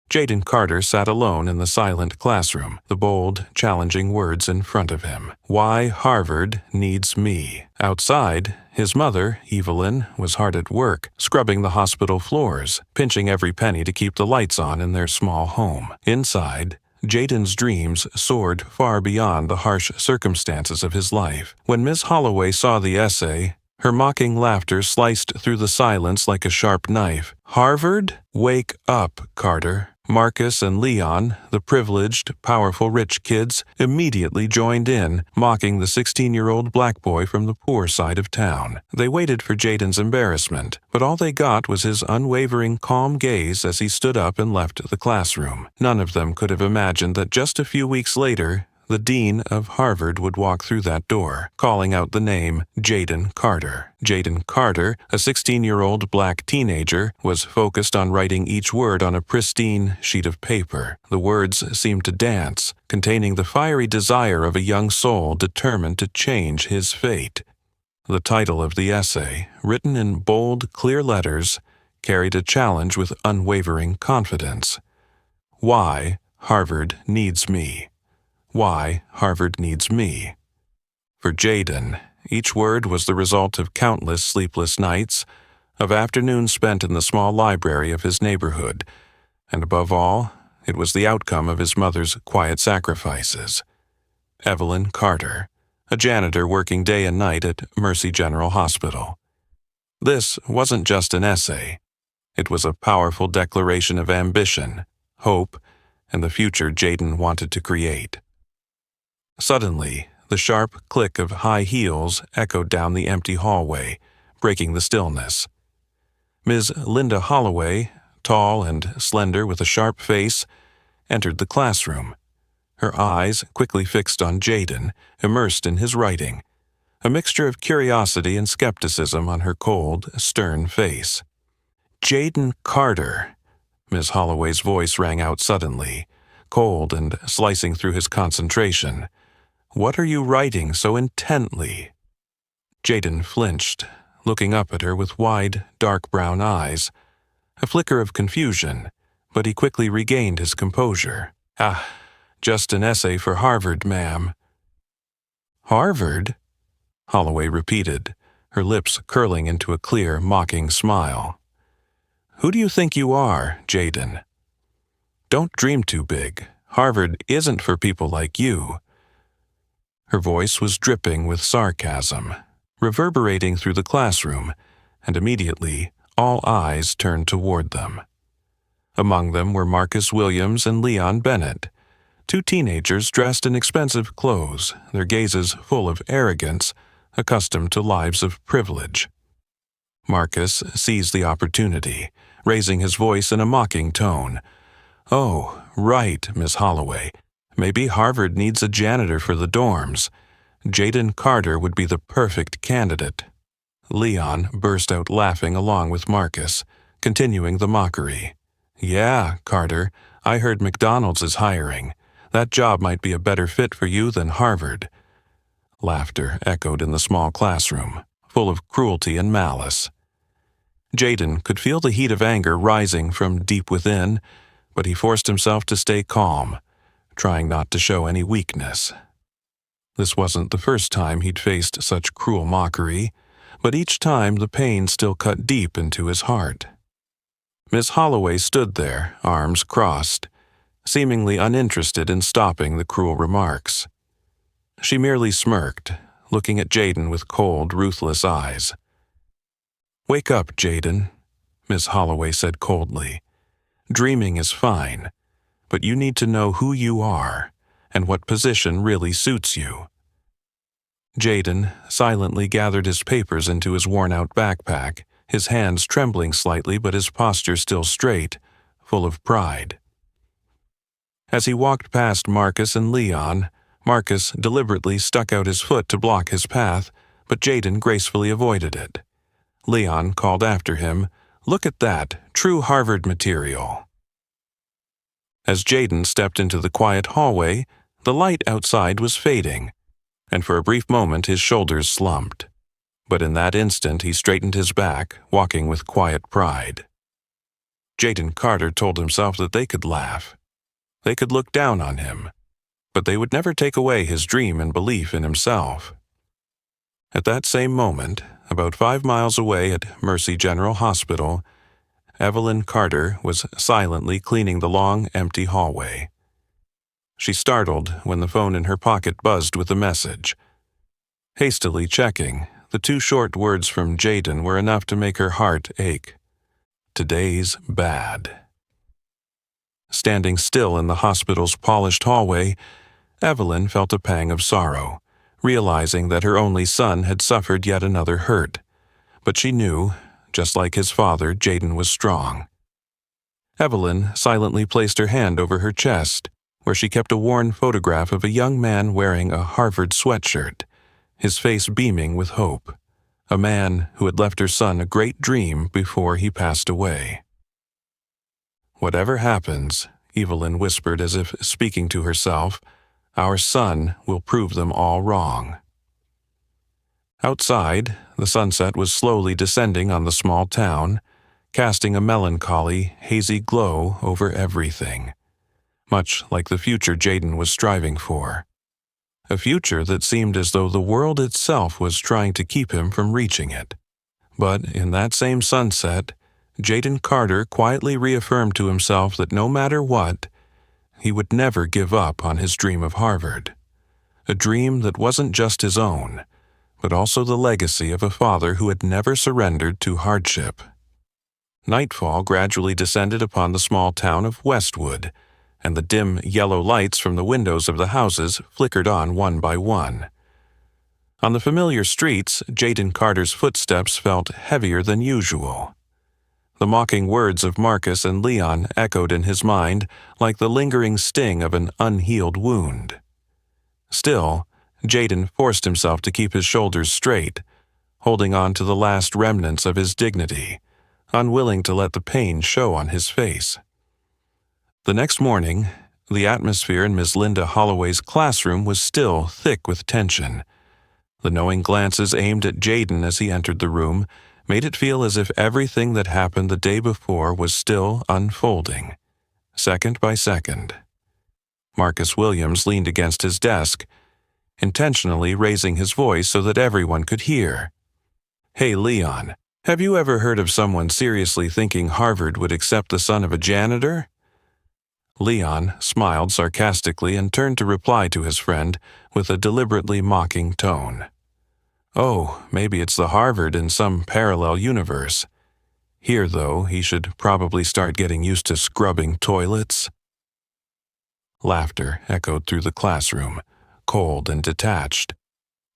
Jaden Carter sat alone in the silent classroom, the bold, challenging words in front of him. Why Harvard needs me. Outside, his mother, Evelyn, was hard at work, scrubbing the hospital floors, pinching every penny to keep the lights on in their small home. Inside, Jaden's dreams soared far beyond the harsh circumstances of his life. When Miss Holloway saw the essay, her mocking laughter sliced through the silence like a sharp knife. Harvard? Wake up, Carter. Marcus and Leon, the privileged, powerful rich kids, immediately joined in, mocking the 16-year-old black boy from the poor side of town. They waited for Jaden's embarrassment, but all they got was his unwavering, calm gaze as he stood up and left the classroom. None of them could have imagined that just a few weeks later, the dean of Harvard would walk through that door, calling out the name Jaden Carter. Jaden Carter, a 16-year-old black teenager, was focused on writing each word on a pristine sheet of paper. The words seemed to dance, containing the fiery desire of a young soul determined to change his fate. The title of the essay, written in bold, clear letters, carried a challenge with unwavering confidence. Why Harvard needs me. Why Harvard needs me. For Jaden, each word was the result of countless sleepless nights, of afternoons spent in the small library of his neighborhood, and above all, it was the outcome of his mother's quiet sacrifices. Evelyn Carter, a janitor working day and night at Mercy General Hospital. This wasn't just an essay. It was a powerful declaration of ambition, hope, and the future Jaden wanted to create. Suddenly, the sharp click of high heels echoed down the empty hallway, breaking the stillness. Ms. Linda Holloway, tall and slender with a sharp face, entered the classroom, her eyes quickly fixed on Jaden, immersed in his writing, a mixture of curiosity and skepticism on her cold, stern face. "Jaden Carter," Ms. Holloway's voice rang out suddenly, cold and slicing through his concentration. "What are you writing so intently?" Jaden flinched, looking up at her with wide, dark brown eyes. A flicker of confusion, but he quickly regained his composure. Just an essay for Harvard, ma'am." "Harvard?" Holloway repeated, her lips curling into a clear, mocking smile. "Who do you think you are, Jaden? Don't dream too big. Harvard isn't for people like you." Her voice was dripping with sarcasm, reverberating through the classroom, and immediately all eyes turned toward them. Among them were Marcus Williams and Leon Bennett, two teenagers dressed in expensive clothes, their gazes full of arrogance, accustomed to lives of privilege. Marcus seized the opportunity, raising his voice in a mocking tone. "Oh, right, Miss Holloway. Maybe Harvard needs a janitor for the dorms. Jaden Carter would be the perfect candidate." Leon burst out laughing along with Marcus, continuing the mockery. "Yeah, Carter, I heard McDonald's is hiring. That job might be a better fit for you than Harvard." Laughter echoed in the small classroom, full of cruelty and malice. Jaden could feel the heat of anger rising from deep within, but he forced himself to stay calm, trying not to show any weakness. This wasn't the first time he'd faced such cruel mockery, but each time the pain still cut deep into his heart. Miss Holloway stood there, arms crossed, seemingly uninterested in stopping the cruel remarks. She merely smirked, looking at Jaden with cold, ruthless eyes. "Wake up, Jaden," Miss Holloway said coldly. "Dreaming is fine, but you need to know who you are and what position really suits you." Jaden silently gathered his papers into his worn-out backpack, his hands trembling slightly but his posture still straight, full of pride. As he walked past Marcus and Leon, Marcus deliberately stuck out his foot to block his path, but Jaden gracefully avoided it. Leon called after him, "Look at that, true Harvard material." As Jaden stepped into the quiet hallway, the light outside was fading, and for a brief moment his shoulders slumped. But in that instant he straightened his back, walking with quiet pride. Jaden Carter told himself that they could laugh. They could look down on him, but they would never take away his dream and belief in himself. At that same moment, about 5 miles away at Mercy General Hospital, Evelyn Carter was silently cleaning the long, empty hallway. She startled when the phone in her pocket buzzed with a message. Hastily checking, the 2 short words from Jaden were enough to make her heart ache. Today's bad. Standing still in the hospital's polished hallway, Evelyn felt a pang of sorrow, realizing that her only son had suffered yet another hurt. But she knew, just like his father, Jaden was strong. Evelyn silently placed her hand over her chest, where she kept a worn photograph of a young man wearing a Harvard sweatshirt, his face beaming with hope, a man who had left her son a great dream before he passed away. Whatever happens, Evelyn whispered as if speaking to herself, our son will prove them all wrong. Outside, the sunset was slowly descending on the small town, casting a melancholy, hazy glow over everything, much like the future Jaden was striving for. A future that seemed as though the world itself was trying to keep him from reaching it. But in that same sunset, Jaden Carter quietly reaffirmed to himself that no matter what, he would never give up on his dream of Harvard. A dream that wasn't just his own, but also the legacy of a father who had never surrendered to hardship. Nightfall gradually descended upon the small town of Westwood, and the dim yellow lights from the windows of the houses flickered on one by one. On the familiar streets, Jaden Carter's footsteps felt heavier than usual. The mocking words of Marcus and Leon echoed in his mind like the lingering sting of an unhealed wound. Still, Jaden forced himself to keep his shoulders straight, holding on to the last remnants of his dignity, unwilling to let the pain show on his face. The next morning, the atmosphere in Miss Linda Holloway's classroom was still thick with tension. The knowing glances aimed at Jaden as he entered the room made it feel as if everything that happened the day before was still unfolding, second by second. Marcus Williams leaned against his desk, intentionally raising his voice so that everyone could hear. "Hey, Leon, have you ever heard of someone seriously thinking Harvard would accept the son of a janitor?" Leon smiled sarcastically and turned to reply to his friend with a deliberately mocking tone. "Oh, maybe it's the Harvard in some parallel universe. Here, though, he should probably start getting used to scrubbing toilets." Laughter echoed through the classroom, cold and detached.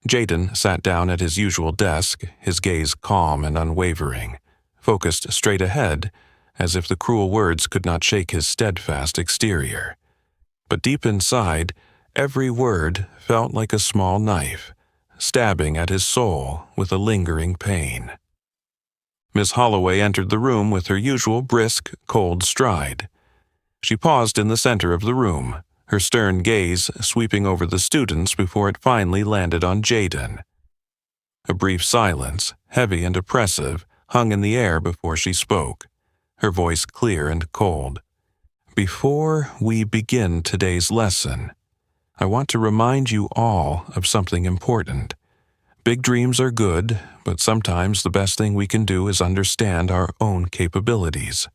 Jaden sat down at his usual desk, his gaze calm and unwavering, focused straight ahead, as if the cruel words could not shake his steadfast exterior. But deep inside, every word felt like a small knife, stabbing at his soul with a lingering pain. Miss Holloway entered the room with her usual brisk, cold stride. She paused in the center of the room, her stern gaze sweeping over the students before it finally landed on Jaden. A brief silence, heavy and oppressive, hung in the air before she spoke, her voice clear and cold. "Before we begin today's lesson, I want to remind you all of something important. Big dreams are good, but sometimes the best thing we can do is understand our own capabilities."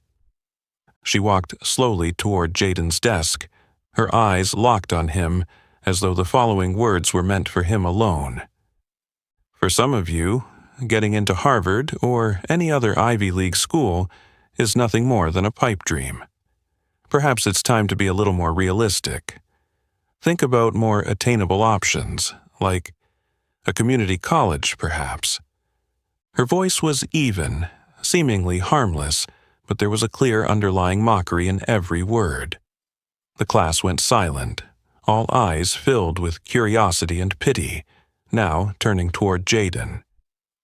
She walked slowly toward Jaden's desk, her eyes locked on him as though the following words were meant for him alone. "For some of you, getting into Harvard or any other Ivy League school is nothing more than a pipe dream. Perhaps it's time to be a little more realistic. Think about more attainable options, like a community college, perhaps." Her voice was even, seemingly harmless, but there was a clear underlying mockery in every word. The class went silent, all eyes filled with curiosity and pity, now turning toward Jaden.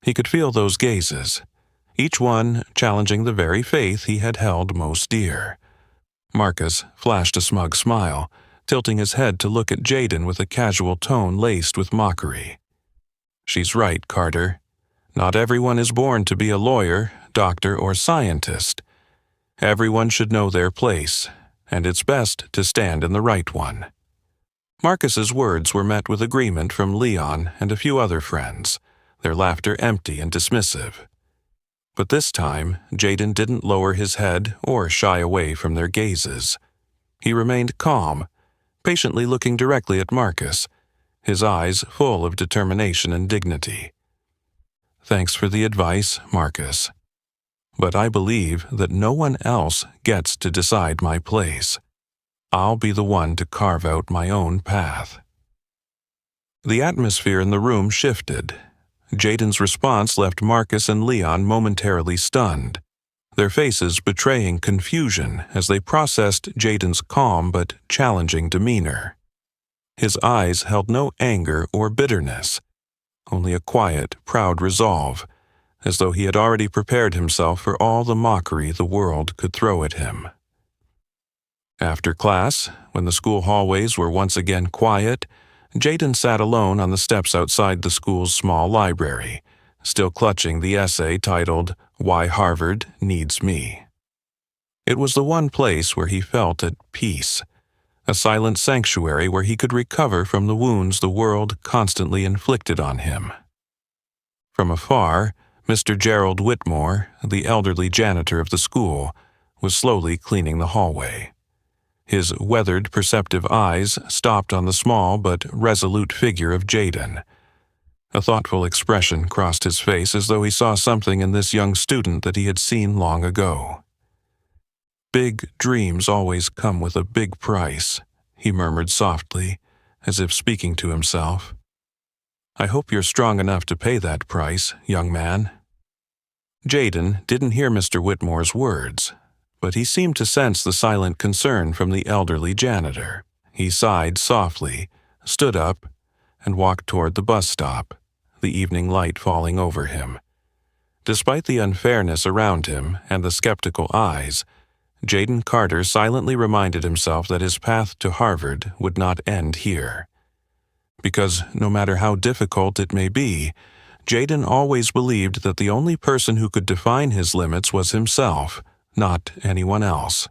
He could feel those gazes, each one challenging the very faith he had held most dear. Marcus flashed a smug smile, tilting his head to look at Jaden with a casual tone laced with mockery. "She's right, Carter. Not everyone is born to be a lawyer, doctor, or scientist. Everyone should know their place, and it's best to stand in the right one. Marcus's words were met with agreement from Leon and a few other friends, their laughter empty and dismissive. But this time, Jaden didn't lower his head or shy away from their gazes. He remained calm, patiently looking directly at Marcus, his eyes full of determination and dignity. "Thanks for the advice, Marcus. But I believe that no one else gets to decide my place. I'll be the one to carve out my own path." The atmosphere in the room shifted. Jaden's response left Marcus and Leon momentarily stunned, their faces betraying confusion as they processed Jaden's calm but challenging demeanor. His eyes held no anger or bitterness, only a quiet, proud resolve, as though he had already prepared himself for all the mockery the world could throw at him. After class, when the school hallways were once again quiet, Jaden sat alone on the steps outside the school's small library, still clutching the essay titled "Why Harvard Needs Me." It was the one place where he felt at peace, a silent sanctuary where he could recover from the wounds the world constantly inflicted on him. From afar, Mr. Gerald Whitmore, the elderly janitor of the school, was slowly cleaning the hallway. His weathered, perceptive eyes stopped on the small but resolute figure of Jaden. A thoughtful expression crossed his face as though he saw something in this young student that he had seen long ago. "Big dreams always come with a big price," he murmured softly, as if speaking to himself. "I hope you're strong enough to pay that price, young man." Jaden didn't hear Mr. Whitmore's words, but he seemed to sense the silent concern from the elderly janitor. He sighed softly, stood up, and walked toward the bus stop, the evening light falling over him. Despite the unfairness around him and the skeptical eyes, Jaden Carter silently reminded himself that his path to Harvard would not end here. Because no matter how difficult it may be, Jaden always believed that the only person who could define his limits was himself, not anyone else.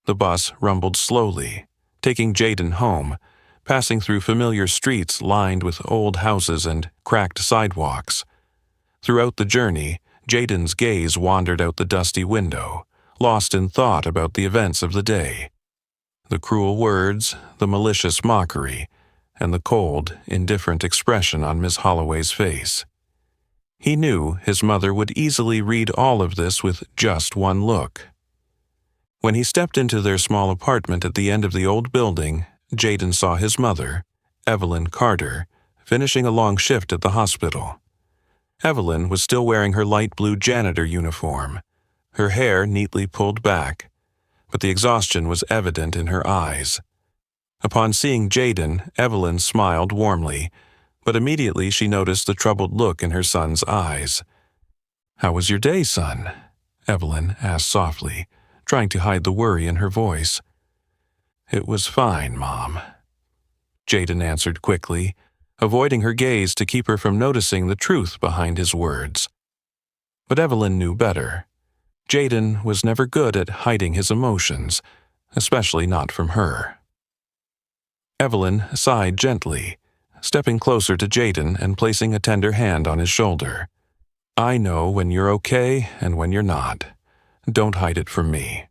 The bus rumbled slowly, taking Jaden home, passing through familiar streets lined with old houses and cracked sidewalks. Throughout the journey, Jaden's gaze wandered out the dusty window, lost in thought about the events of the day. The cruel words, the malicious mockery, and the cold, indifferent expression on Miss Holloway's face. He knew his mother would easily read all of this with just one look. When he stepped into their small apartment at the end of the old building, Jaden saw his mother, Evelyn Carter, finishing a long shift at the hospital. Evelyn was still wearing her light blue janitor uniform, her hair neatly pulled back, but the exhaustion was evident in her eyes. Upon seeing Jaden, Evelyn smiled warmly, but immediately she noticed the troubled look in her son's eyes. "How was your day, son?" Evelyn asked softly, trying to hide the worry in her voice. "It was fine, Mom," Jaden answered quickly, avoiding her gaze to keep her from noticing the truth behind his words. But Evelyn knew better. Jaden was never good at hiding his emotions, especially not from her. Evelyn sighed gently, stepping closer to Jaden and placing a tender hand on his shoulder. "I know when you're okay and when you're not. Don't hide it from me."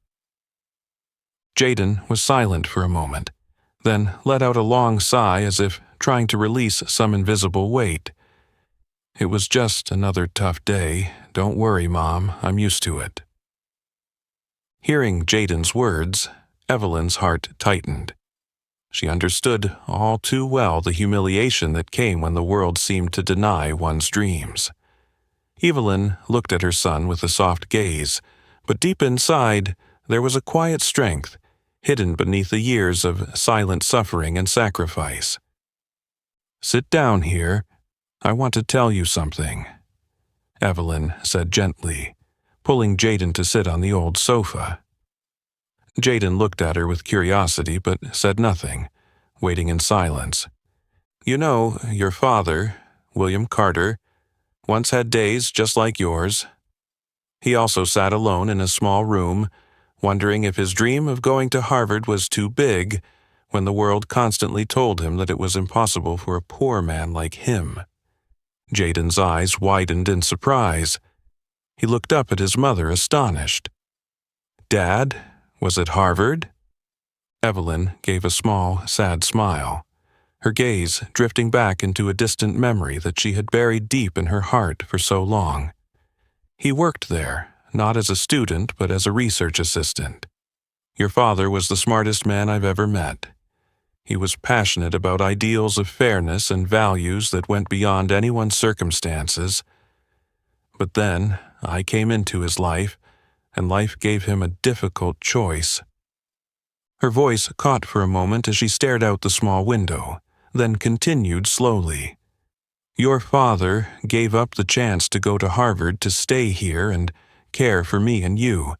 Jaden was silent for a moment, then let out a long sigh as if trying to release some invisible weight. "It was just another tough day. Don't worry, Mom. I'm used to it." Hearing Jaden's words, Evelyn's heart tightened. She understood all too well the humiliation that came when the world seemed to deny one's dreams. Evelyn looked at her son with a soft gaze, but deep inside there was a quiet strength, hidden beneath the years of silent suffering and sacrifice. "Sit down here. I want to tell you something," Evelyn said gently, pulling Jaden to sit on the old sofa. Jaden looked at her with curiosity but said nothing, waiting in silence. "You know, your father, William Carter, once had days just like yours." He also sat alone in a small room, wondering if his dream of going to Harvard was too big, when the world constantly told him that it was impossible for a poor man like him. Jaden's eyes widened in surprise. He looked up at his mother, astonished. "Dad, was it Harvard?" Evelyn gave a small, sad smile, her gaze drifting back into a distant memory that she had buried deep in her heart for so long. "He worked there, not as a student but as a research assistant. Your father was the smartest man I've ever met. He was passionate about ideals of fairness and values that went beyond anyone's circumstances. But then I came into his life, and life gave him a difficult choice." Her voice caught for a moment as she stared out the small window, then continued slowly. "Your father gave up the chance to go to Harvard to stay here and care for me and you.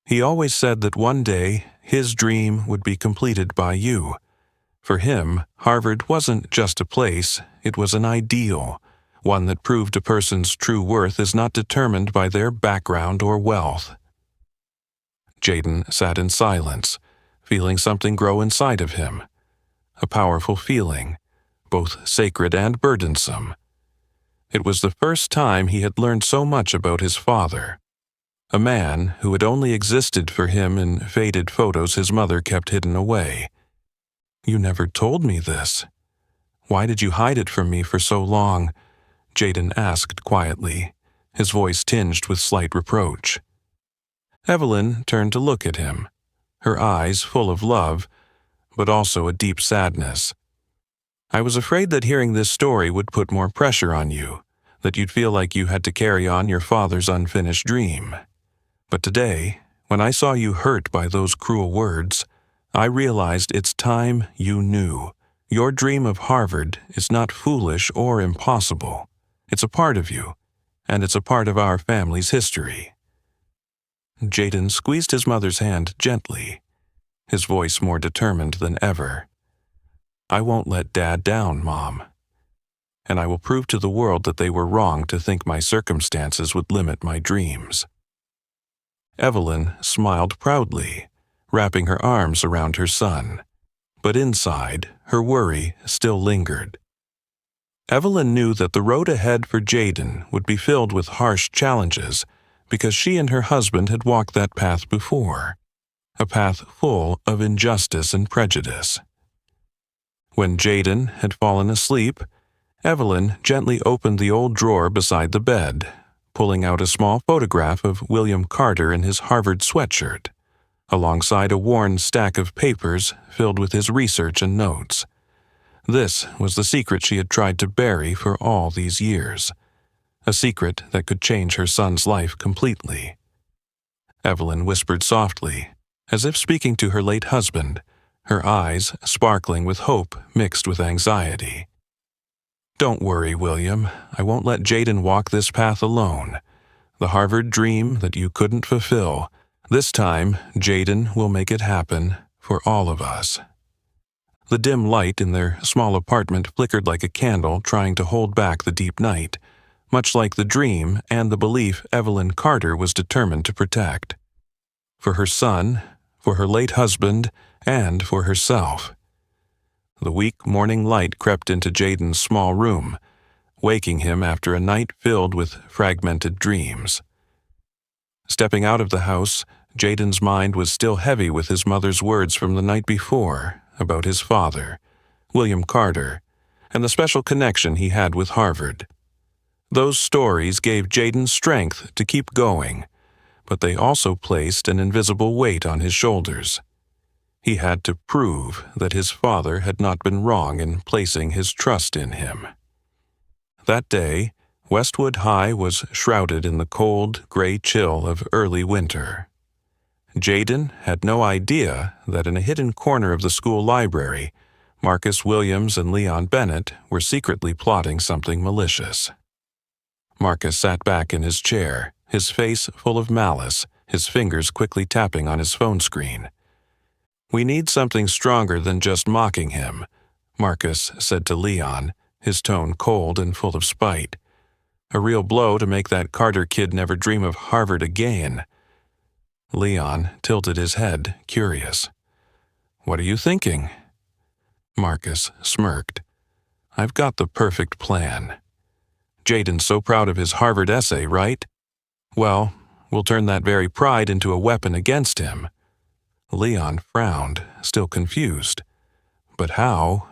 He always said that one day his dream would be completed by you. For him, Harvard wasn't just a place, it was an ideal, one that proved a person's true worth is not determined by their background or wealth." Jaden sat in silence, feeling something grow inside of him. A powerful feeling, both sacred and burdensome. It was the first time he had learned so much about his father, a man who had only existed for him in faded photos his mother kept hidden away. "You never told me this. Why did you hide it from me for so long?" Jaden asked quietly, his voice tinged with slight reproach. Evelyn turned to look at him, her eyes full of love, but also a deep sadness. "I was afraid that hearing this story would put more pressure on you, that you'd feel like you had to carry on your father's unfinished dream. But today, when I saw you hurt by those cruel words, I realized it's time you knew. Your dream of Harvard is not foolish or impossible. It's a part of you, and it's a part of our family's history." Jaden squeezed his mother's hand gently, his voice more determined than ever. "I won't let Dad down, Mom. And I will prove to the world that they were wrong to think my circumstances would limit my dreams." Evelyn smiled proudly, wrapping her arms around her son. But inside, her worry still lingered. Evelyn knew that the road ahead for Jaden would be filled with harsh challenges because she and her husband had walked that path before, a path full of injustice and prejudice. When Jaden had fallen asleep, Evelyn gently opened the old drawer beside the bed, pulling out a small photograph of William Carter in his Harvard sweatshirt, alongside a worn stack of papers filled with his research and notes. This was the secret she had tried to bury for all these years, a secret that could change her son's life completely. Evelyn whispered softly, as if speaking to her late husband, her eyes sparkling with hope mixed with anxiety. "Don't worry, William. I won't let Jaden walk this path alone. The Harvard dream that you couldn't fulfill, this time Jaden will make it happen for all of us." The dim light in their small apartment flickered like a candle trying to hold back the deep night, much like the dream and the belief Evelyn Carter was determined to protect. For her son, for her late husband, and for herself. The weak morning light crept into Jaden's small room, waking him after a night filled with fragmented dreams. Stepping out of the house, Jaden's mind was still heavy with his mother's words from the night before about his father, William Carter, and the special connection he had with Harvard. Those stories gave Jaden strength to keep going, but they also placed an invisible weight on his shoulders. He had to prove that his father had not been wrong in placing his trust in him. That day, Westwood High was shrouded in the cold, gray chill of early winter. Jaden had no idea that in a hidden corner of the school library, Marcus Williams and Leon Bennett were secretly plotting something malicious. Marcus sat back in his chair, his face full of malice, his fingers quickly tapping on his phone screen. "We need something stronger than just mocking him," Marcus said to Leon, his tone cold and full of spite. A real blow to make that Carter kid never dream of Harvard again. Leon tilted his head, curious. "What are you thinking?" Marcus smirked. "I've got the perfect plan. Jaden's so proud of his Harvard essay, right? Well, we'll turn that very pride into a weapon against him." Leon frowned, still confused. "But how?"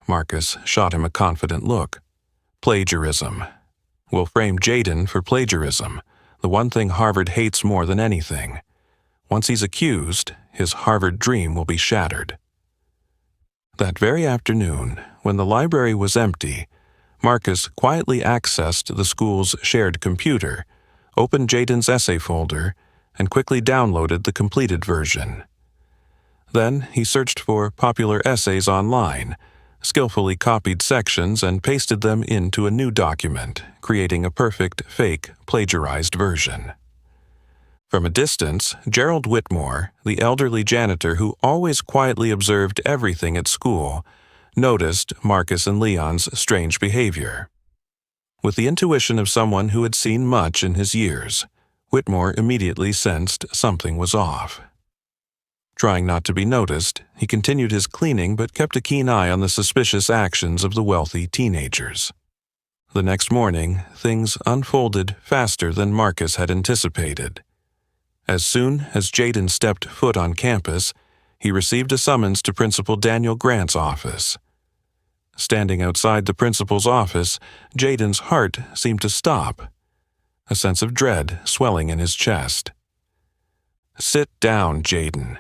Marcus shot him a confident look. "Plagiarism. We'll frame Jaden for plagiarism, the one thing Harvard hates more than anything. Once he's accused, his Harvard dream will be shattered." That very afternoon, when the library was empty, Marcus quietly accessed the school's shared computer, opened Jaden's essay folder, and quickly downloaded the completed version. Then he searched for popular essays online, skillfully copied sections and pasted them into a new document, creating a perfect, fake, plagiarized version. From a distance, Gerald Whitmore, the elderly janitor who always quietly observed everything at school, noticed Marcus and Leon's strange behavior. With the intuition of someone who had seen much in his years, Whitmore immediately sensed something was off. Trying not to be noticed, he continued his cleaning but kept a keen eye on the suspicious actions of the wealthy teenagers. The next morning, things unfolded faster than Marcus had anticipated. As soon as Jaden stepped foot on campus, he received a summons to Principal Daniel Grant's office. Standing outside the principal's office, Jaden's heart seemed to stop, a sense of dread swelling in his chest. "Sit down, Jaden."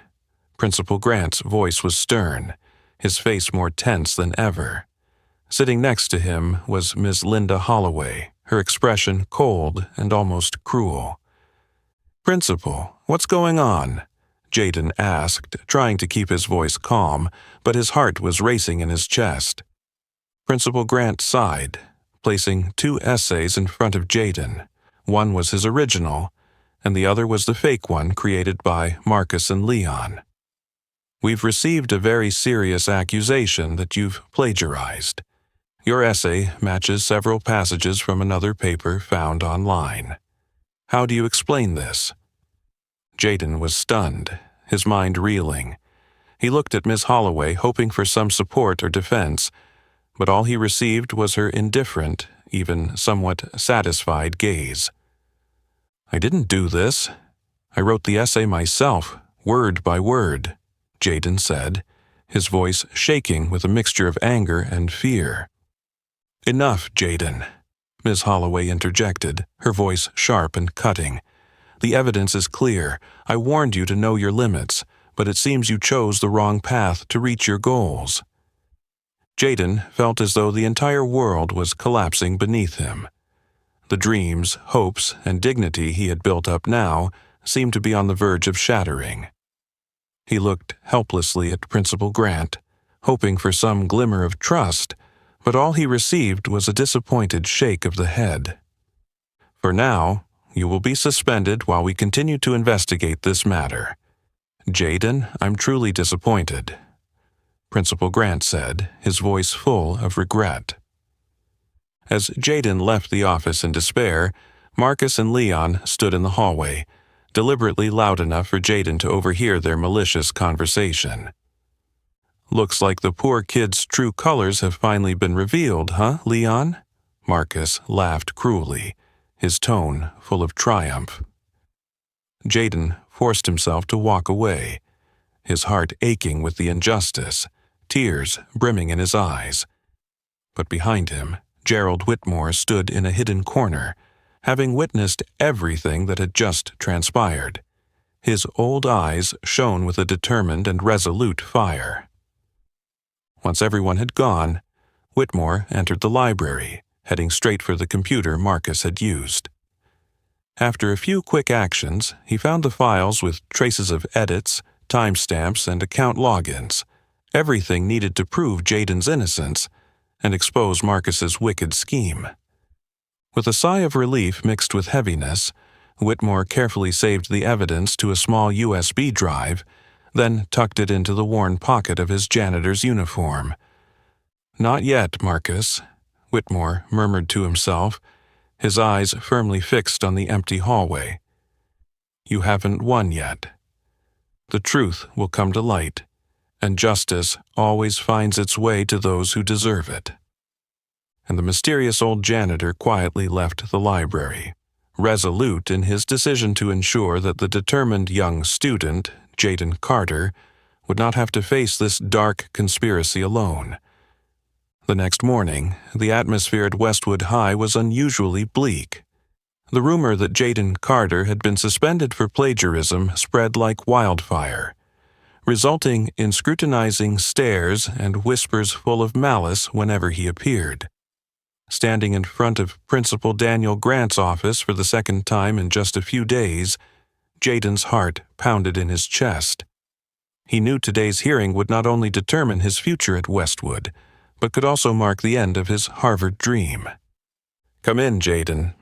Principal Grant's voice was stern, his face more tense than ever. Sitting next to him was Miss Linda Holloway, her expression cold and almost cruel. "Principal, what's going on?" Jaden asked, trying to keep his voice calm, but his heart was racing in his chest. Principal Grant sighed, placing 2 essays in front of Jaden. One was his original, and the other was the fake one created by Marcus and Leon. "We've received a very serious accusation that you've plagiarized. Your essay matches several passages from another paper found online. How do you explain this?" Jaden was stunned, his mind reeling. He looked at Miss Holloway, hoping for some support or defense, but all he received was her indifferent, even somewhat satisfied gaze. "I didn't do this. I wrote the essay myself, word by word," Jaden said, his voice shaking with a mixture of anger and fear. "Enough, Jaden," Miss Holloway interjected, her voice sharp and cutting. "The evidence is clear. I warned you to know your limits, but it seems you chose the wrong path to reach your goals." Jaden felt as though the entire world was collapsing beneath him. The dreams, hopes, and dignity he had built up now seemed to be on the verge of shattering. He looked helplessly at Principal Grant, hoping for some glimmer of trust, but all he received was a disappointed shake of the head. "For now, you will be suspended while we continue to investigate this matter. Jaden, I'm truly disappointed," Principal Grant said, his voice full of regret. As Jaden left the office in despair, Marcus and Leon stood in the hallway, deliberately loud enough for Jaden to overhear their malicious conversation. "Looks like the poor kid's true colors have finally been revealed, huh, Leon?" Marcus laughed cruelly, his tone full of triumph. Jaden forced himself to walk away, his heart aching with the injustice, tears brimming in his eyes. But behind him, Gerald Whitmore stood in a hidden corner, having witnessed everything that had just transpired. His old eyes shone with a determined and resolute fire. Once everyone had gone, Whitmore entered the library, heading straight for the computer Marcus had used. After a few quick actions, he found the files with traces of edits, timestamps, and account logins, everything needed to prove Jaden's innocence and expose Marcus's wicked scheme. With a sigh of relief mixed with heaviness, Whitmore carefully saved the evidence to a small USB drive, then tucked it into the worn pocket of his janitor's uniform. "Not yet, Marcus. Whitmore murmured to himself, his eyes firmly fixed on the empty hallway. You haven't won yet. The truth will come to light, and justice always finds its way to those who deserve it. And the mysterious old janitor quietly left the library, resolute in his decision to ensure that the determined young student, Jaden Carter, would not have to face this dark conspiracy alone. The next morning, the atmosphere at Westwood High was unusually bleak. The rumor that Jaden Carter had been suspended for plagiarism spread like wildfire, resulting in scrutinizing stares and whispers full of malice whenever he appeared. Standing in front of Principal Daniel Grant's office for the second time in just a few days, Jaden's heart pounded in his chest. He knew today's hearing would not only determine his future at Westwood, but could also mark the end of his Harvard dream. "Come in, Jaden,"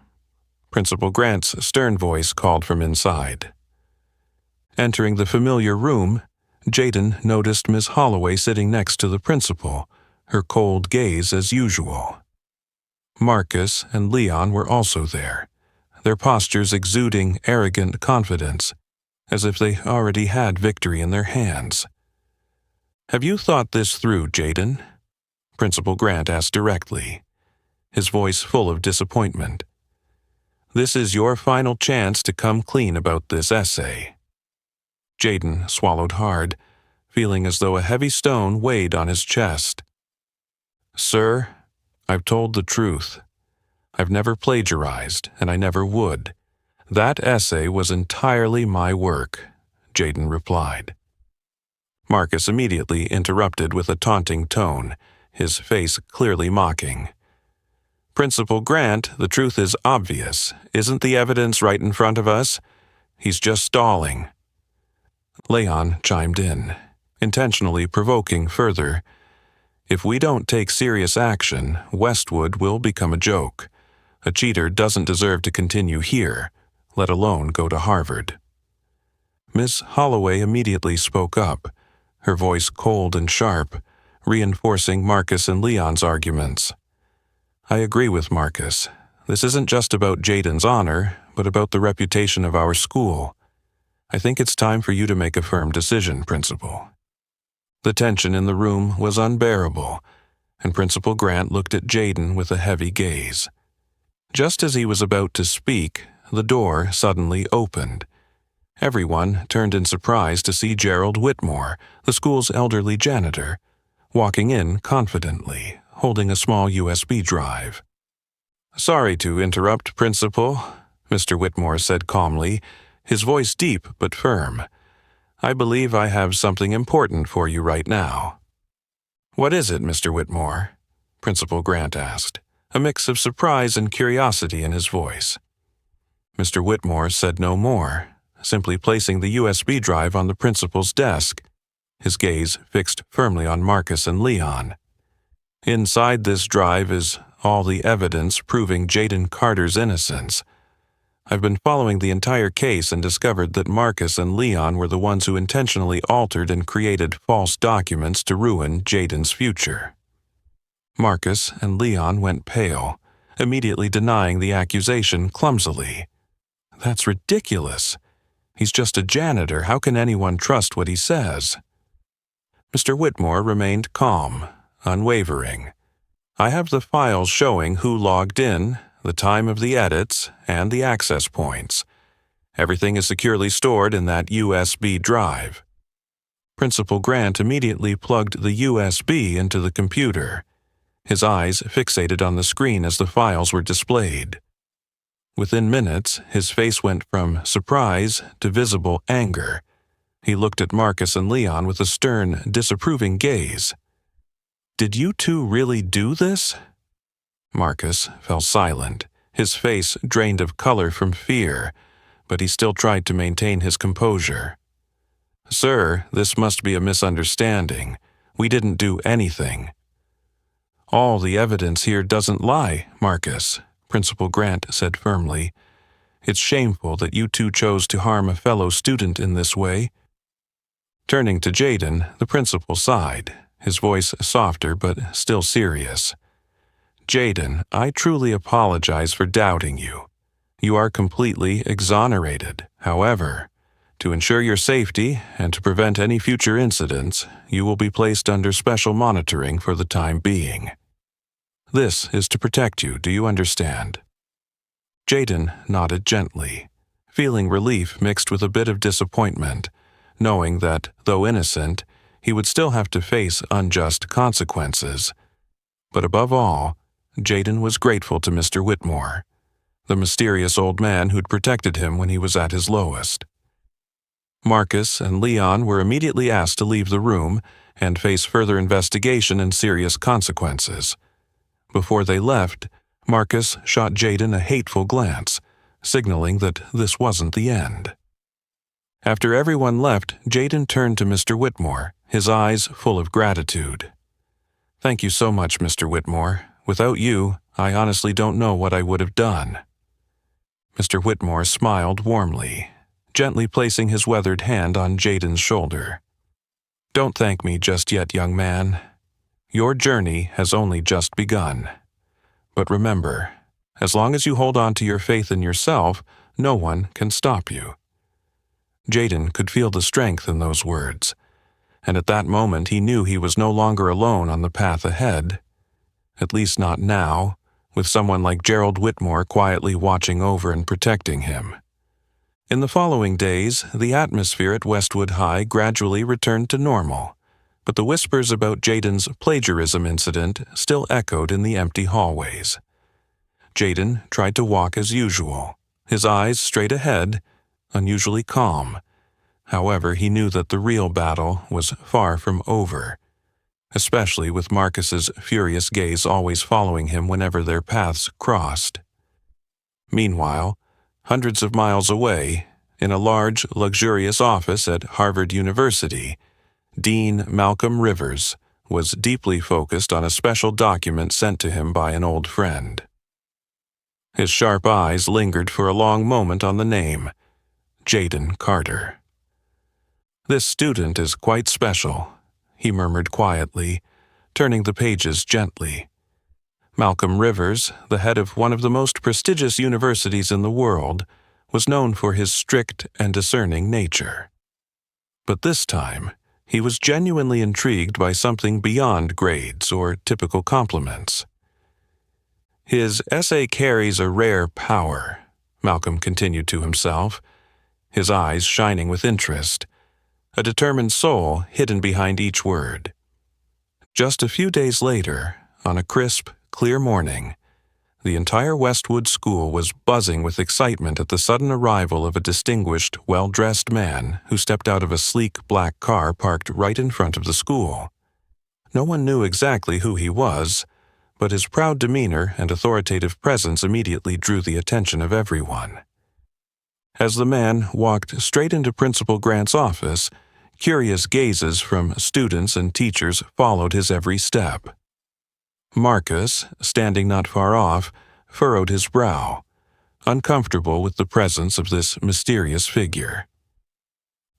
Principal Grant's stern voice called from inside. Entering the familiar room, Jaden noticed Miss Holloway sitting next to the principal, her cold gaze as usual. Marcus and Leon were also there, their postures exuding arrogant confidence, as if they already had victory in their hands. "Have you thought this through, Jaden?" Principal Grant asked directly, his voice full of disappointment. "This is your final chance to come clean about this essay." Jaden swallowed hard, feeling as though a heavy stone weighed on his chest. "Sir, I've told the truth. I've never plagiarized, and I never would. That essay was entirely my work," Jaden replied. Marcus immediately interrupted with a taunting tone, his face clearly mocking. "Principal Grant, the truth is obvious. Isn't the evidence right in front of us? He's just stalling." Leon chimed in, intentionally provoking further. "If we don't take serious action, Westwood will become a joke. A cheater doesn't deserve to continue here, let alone go to Harvard." Miss Holloway immediately spoke up, her voice cold and sharp, reinforcing Marcus and Leon's arguments. "I agree with Marcus. This isn't just about Jaden's honor, but about the reputation of our school. I think it's time for you to make a firm decision, Principal." The tension in the room was unbearable, and Principal Grant looked at Jaden with a heavy gaze. Just as he was about to speak, the door suddenly opened. Everyone turned in surprise to see Gerald Whitmore, the school's elderly janitor, walking in confidently, holding a small USB drive. "Sorry to interrupt, Principal," Mr. Whitmore said calmly, his voice deep but firm. "I believe I have something important for you right now." "What is it, Mr. Whitmore?" Principal Grant asked, a mix of surprise and curiosity in his voice. Mr. Whitmore said no more, simply placing the USB drive on the principal's desk, his gaze fixed firmly on Marcus and Leon. "Inside this drive is all the evidence proving Jaden Carter's innocence. I've been following the entire case and discovered that Marcus and Leon were the ones who intentionally altered and created false documents to ruin Jaden's future." Marcus and Leon went pale, immediately denying the accusation clumsily. "That's ridiculous. He's just a janitor. How can anyone trust what he says?" Mr. Whitmore remained calm, unwavering. "I have the files showing who logged in, the time of the edits, and the access points. Everything is securely stored in that USB drive." Principal Grant immediately plugged the USB into the computer, his eyes fixated on the screen as the files were displayed. Within minutes, his face went from surprise to visible anger. He looked at Marcus and Leon with a stern, disapproving gaze. "Did you two really do this?" Marcus fell silent, his face drained of color from fear, but he still tried to maintain his composure. "Sir, this must be a misunderstanding. We didn't do anything." "All the evidence here doesn't lie, Marcus," Principal Grant said firmly. "It's shameful that you two chose to harm a fellow student in this way." Turning to Jaden, the principal sighed, his voice softer but still serious. Jaden, I truly apologize for doubting you. You are completely exonerated. However, to ensure your safety and to prevent any future incidents, you will be placed under special monitoring for the time being. This is to protect you, do you understand? Jaden nodded gently, feeling relief mixed with a bit of disappointment, knowing that, though innocent, he would still have to face unjust consequences. But above all, Jaden was grateful to Mr. Whitmore, the mysterious old man who'd protected him when he was at his lowest. Marcus and Leon were immediately asked to leave the room and face further investigation and serious consequences. Before they left, Marcus shot Jaden a hateful glance, signaling that this wasn't the end. After everyone left, Jaden turned to Mr. Whitmore, his eyes full of gratitude. "Thank you so much, Mr. Whitmore. Without you, I honestly don't know what I would have done." Mr. Whitmore smiled warmly, gently placing his weathered hand on Jaden's shoulder. "Don't thank me just yet, young man. Your journey has only just begun. But remember, as long as you hold on to your faith in yourself, no one can stop you." Jaden could feel the strength in those words, and at that moment he knew he was no longer alone on the path ahead. At least not now, with someone like Gerald Whitmore quietly watching over and protecting him. In the following days, the atmosphere at Westwood High gradually returned to normal, but the whispers about Jaden's plagiarism incident still echoed in the empty hallways. Jaden tried to walk as usual, his eyes straight ahead, unusually calm. However, he knew that the real battle was far from over, especially with Marcus's furious gaze always following him whenever their paths crossed. Meanwhile, hundreds of miles away, in a large, luxurious office at Harvard University, Dean Malcolm Rivers was deeply focused on a special document sent to him by an old friend. His sharp eyes lingered for a long moment on the name, Jaden Carter. "This student is quite special," he murmured quietly, turning the pages gently. Malcolm Rivers, the head of one of the most prestigious universities in the world, was known for his strict and discerning nature. But this time, he was genuinely intrigued by something beyond grades or typical compliments. "His essay carries a rare power," Malcolm continued to himself, his eyes shining with interest, a determined soul hidden behind each word. Just a few days later, on a crisp, clear morning, the entire Westwood School was buzzing with excitement at the sudden arrival of a distinguished, well-dressed man who stepped out of a sleek black car parked right in front of the school. No one knew exactly who he was, but his proud demeanor and authoritative presence immediately drew the attention of everyone. As the man walked straight into Principal Grant's office, curious gazes from students and teachers followed his every step. Marcus, standing not far off, furrowed his brow, uncomfortable with the presence of this mysterious figure.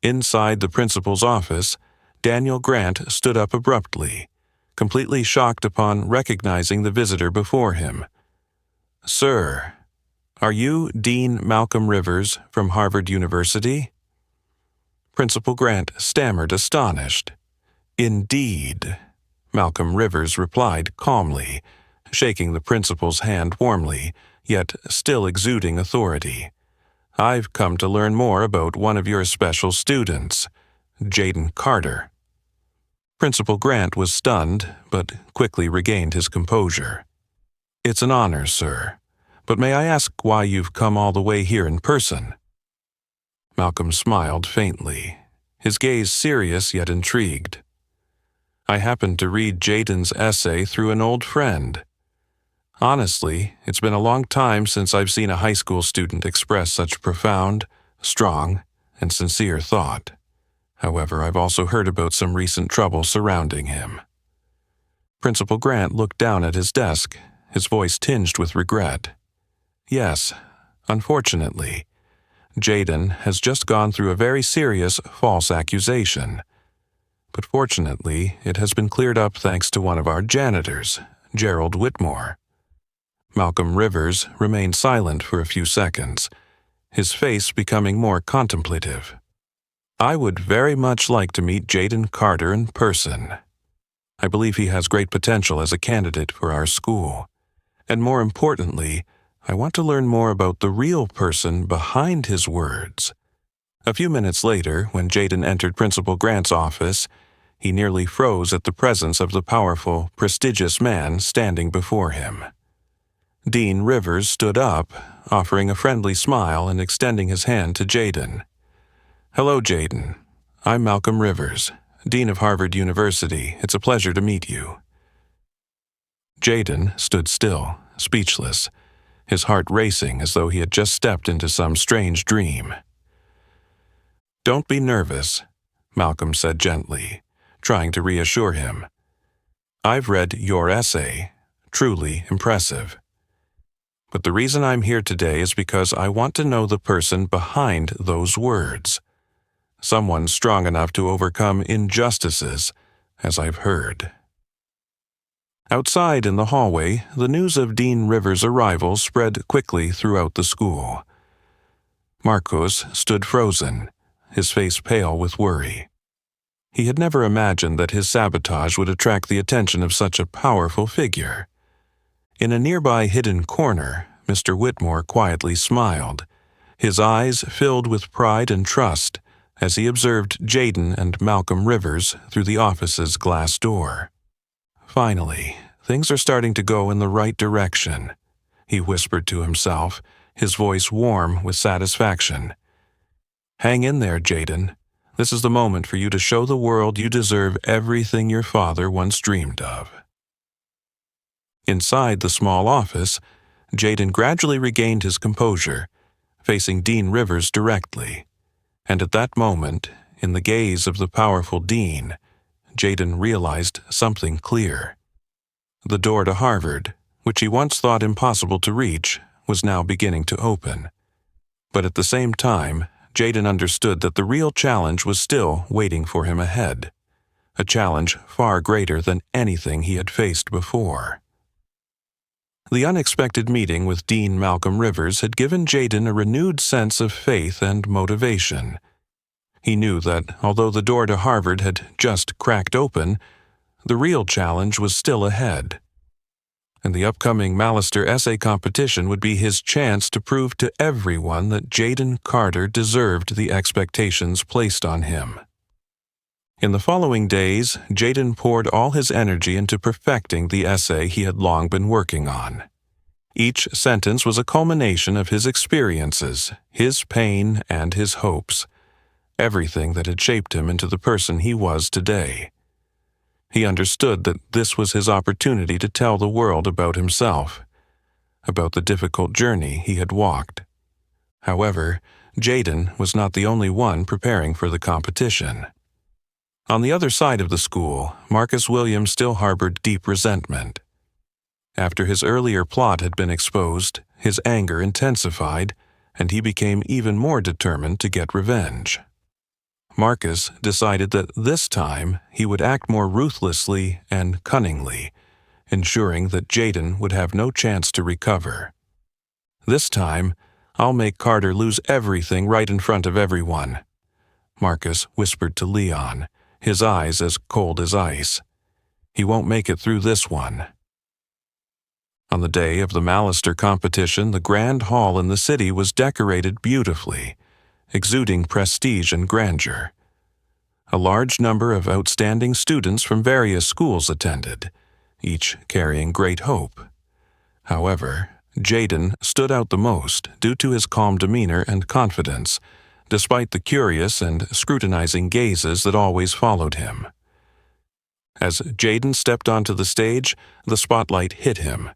Inside the principal's office, Daniel Grant stood up abruptly, completely shocked upon recognizing the visitor before him. "Sir, are you Dean Malcolm Rivers from Harvard University?" Principal Grant stammered, astonished. "Indeed," Malcolm Rivers replied calmly, shaking the principal's hand warmly, yet still exuding authority. "I've come to learn more about one of your special students, Jaden Carter." Principal Grant was stunned, but quickly regained his composure. "It's an honor, sir, but may I ask why you've come all the way here in person?" Malcolm smiled faintly, his gaze serious yet intrigued. "I happened to read Jaden's essay through an old friend. Honestly, it's been a long time since I've seen a high school student express such profound, strong, and sincere thought. However, I've also heard about some recent trouble surrounding him." Principal Grant looked down at his desk, his voice tinged with regret. "Yes, unfortunately, Jaden has just gone through a very serious false accusation. But fortunately, it has been cleared up thanks to one of our janitors, Gerald Whitmore." Malcolm Rivers remained silent for a few seconds, his face becoming more contemplative. "I would very much like to meet Jaden Carter in person. I believe he has great potential as a candidate for our school. And more importantly, I want to learn more about the real person behind his words." A few minutes later, when Jaden entered Principal Grant's office, he nearly froze at the presence of the powerful, prestigious man standing before him. Dean Rivers stood up, offering a friendly smile and extending his hand to Jaden. "Hello, Jaden. I'm Malcolm Rivers, Dean of Harvard University. It's a pleasure to meet you." Jaden stood still, speechless, his heart racing as though he had just stepped into some strange dream. "Don't be nervous," Malcolm said gently, trying to reassure him. "I've read your essay, truly impressive. But the reason I'm here today is because I want to know the person behind those words. Someone strong enough to overcome injustices, as I've heard." Outside in the hallway, the news of Dean Rivers' arrival spread quickly throughout the school. Marcos stood frozen, his face pale with worry. He had never imagined that his sabotage would attract the attention of such a powerful figure. In a nearby hidden corner, Mr. Whitmore quietly smiled, his eyes filled with pride and trust as he observed Jaden and Malcolm Rivers through the office's glass door. "Finally, things are starting to go in the right direction," he whispered to himself, his voice warm with satisfaction. "Hang in there, Jaden. This is the moment for you to show the world you deserve everything your father once dreamed of." Inside the small office, Jaden gradually regained his composure, facing Dean Rivers directly. And at that moment, in the gaze of the powerful Dean, Jaden realized something clear. The door to Harvard, which he once thought impossible to reach, was now beginning to open. But at the same time, Jaden understood that the real challenge was still waiting for him ahead, a challenge far greater than anything he had faced before. The unexpected meeting with Dean Malcolm Rivers had given Jaden a renewed sense of faith and motivation. He knew that, although the door to Harvard had just cracked open, the real challenge was still ahead. And the upcoming Mallister essay competition would be his chance to prove to everyone that Jaden Carter deserved the expectations placed on him. In the following days, Jaden poured all his energy into perfecting the essay he had long been working on. Each sentence was a culmination of his experiences, his pain, and his hopes, everything that had shaped him into the person he was today. He understood that this was his opportunity to tell the world about himself, about the difficult journey he had walked. However, Jaden was not the only one preparing for the competition. On the other side of the school, Marcus Williams still harbored deep resentment. After his earlier plot had been exposed, his anger intensified, and he became even more determined to get revenge. Marcus decided that this time he would act more ruthlessly and cunningly, ensuring that Jaden would have no chance to recover. "This time, I'll make Carter lose everything right in front of everyone," Marcus whispered to Leon, his eyes as cold as ice. "He won't make it through this one." On the day of the Mallister competition, the Grand Hall in the city was decorated beautifully, exuding prestige and grandeur. A large number of outstanding students from various schools attended, each carrying great hope. However, Jaden stood out the most due to his calm demeanor and confidence, despite the curious and scrutinizing gazes that always followed him. As Jaden stepped onto the stage, the spotlight hit him,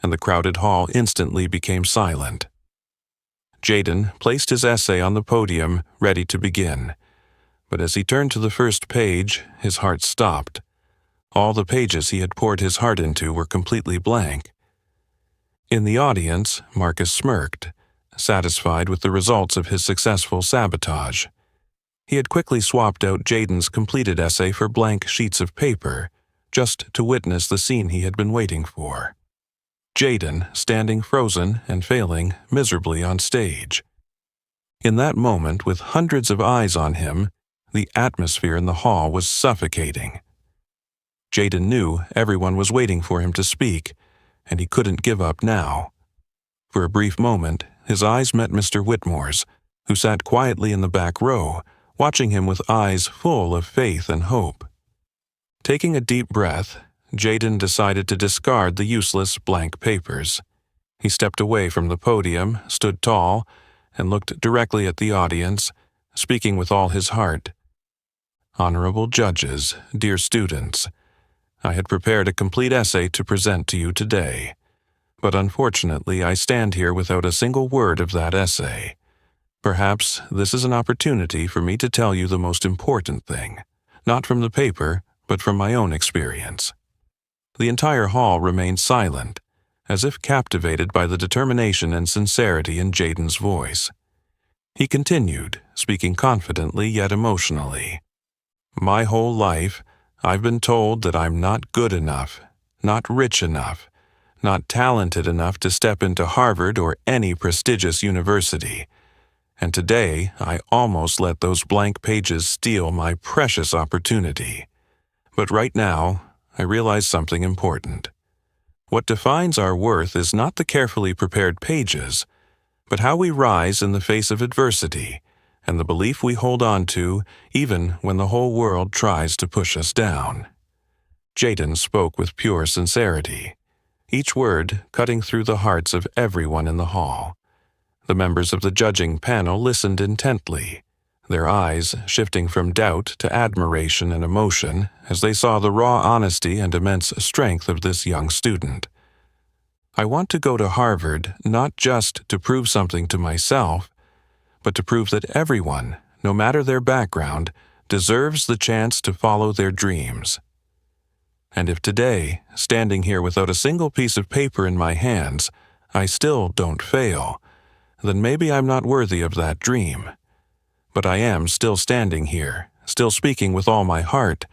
and the crowded hall instantly became silent. Jaden placed his essay on the podium, ready to begin. But as he turned to the first page, his heart stopped. All the pages he had poured his heart into were completely blank. In the audience, Marcus smirked, satisfied with the results of his successful sabotage. He had quickly swapped out Jaden's completed essay for blank sheets of paper, just to witness the scene he had been waiting for. Jaden standing frozen and failing miserably on stage. In that moment, with hundreds of eyes on him, the atmosphere in the hall was suffocating. Jaden knew everyone was waiting for him to speak, and he couldn't give up now. For a brief moment, his eyes met Mr. Whitmore's, who sat quietly in the back row, watching him with eyes full of faith and hope. Taking a deep breath, Jaden decided to discard the useless blank papers. He stepped away from the podium, stood tall, and looked directly at the audience, speaking with all his heart. Honorable judges, dear students, I had prepared a complete essay to present to you today, but unfortunately I stand here without a single word of that essay. Perhaps this is an opportunity for me to tell you the most important thing, not from the paper, but from my own experience. The entire hall remained silent, as if captivated by the determination and sincerity in Jaden's voice. He continued, speaking confidently yet emotionally. My whole life, I've been told that I'm not good enough, not rich enough, not talented enough to step into Harvard or any prestigious university. And today, I almost let those blank pages steal my precious opportunity. But right now, I realize something important. What defines our worth is not the carefully prepared pages, but how we rise in the face of adversity and the belief we hold on to even when the whole world tries to push us down. Jaden spoke with pure sincerity, each word cutting through the hearts of everyone in the hall. The members of the judging panel listened intently, their eyes shifting from doubt to admiration and emotion as they saw the raw honesty and immense strength of this young student. I want to go to Harvard not just to prove something to myself, but to prove that everyone, no matter their background, deserves the chance to follow their dreams. And if today, standing here without a single piece of paper in my hands, I still don't fail, then maybe I'm not worthy of that dream. But I am still standing here, still speaking with all my heart,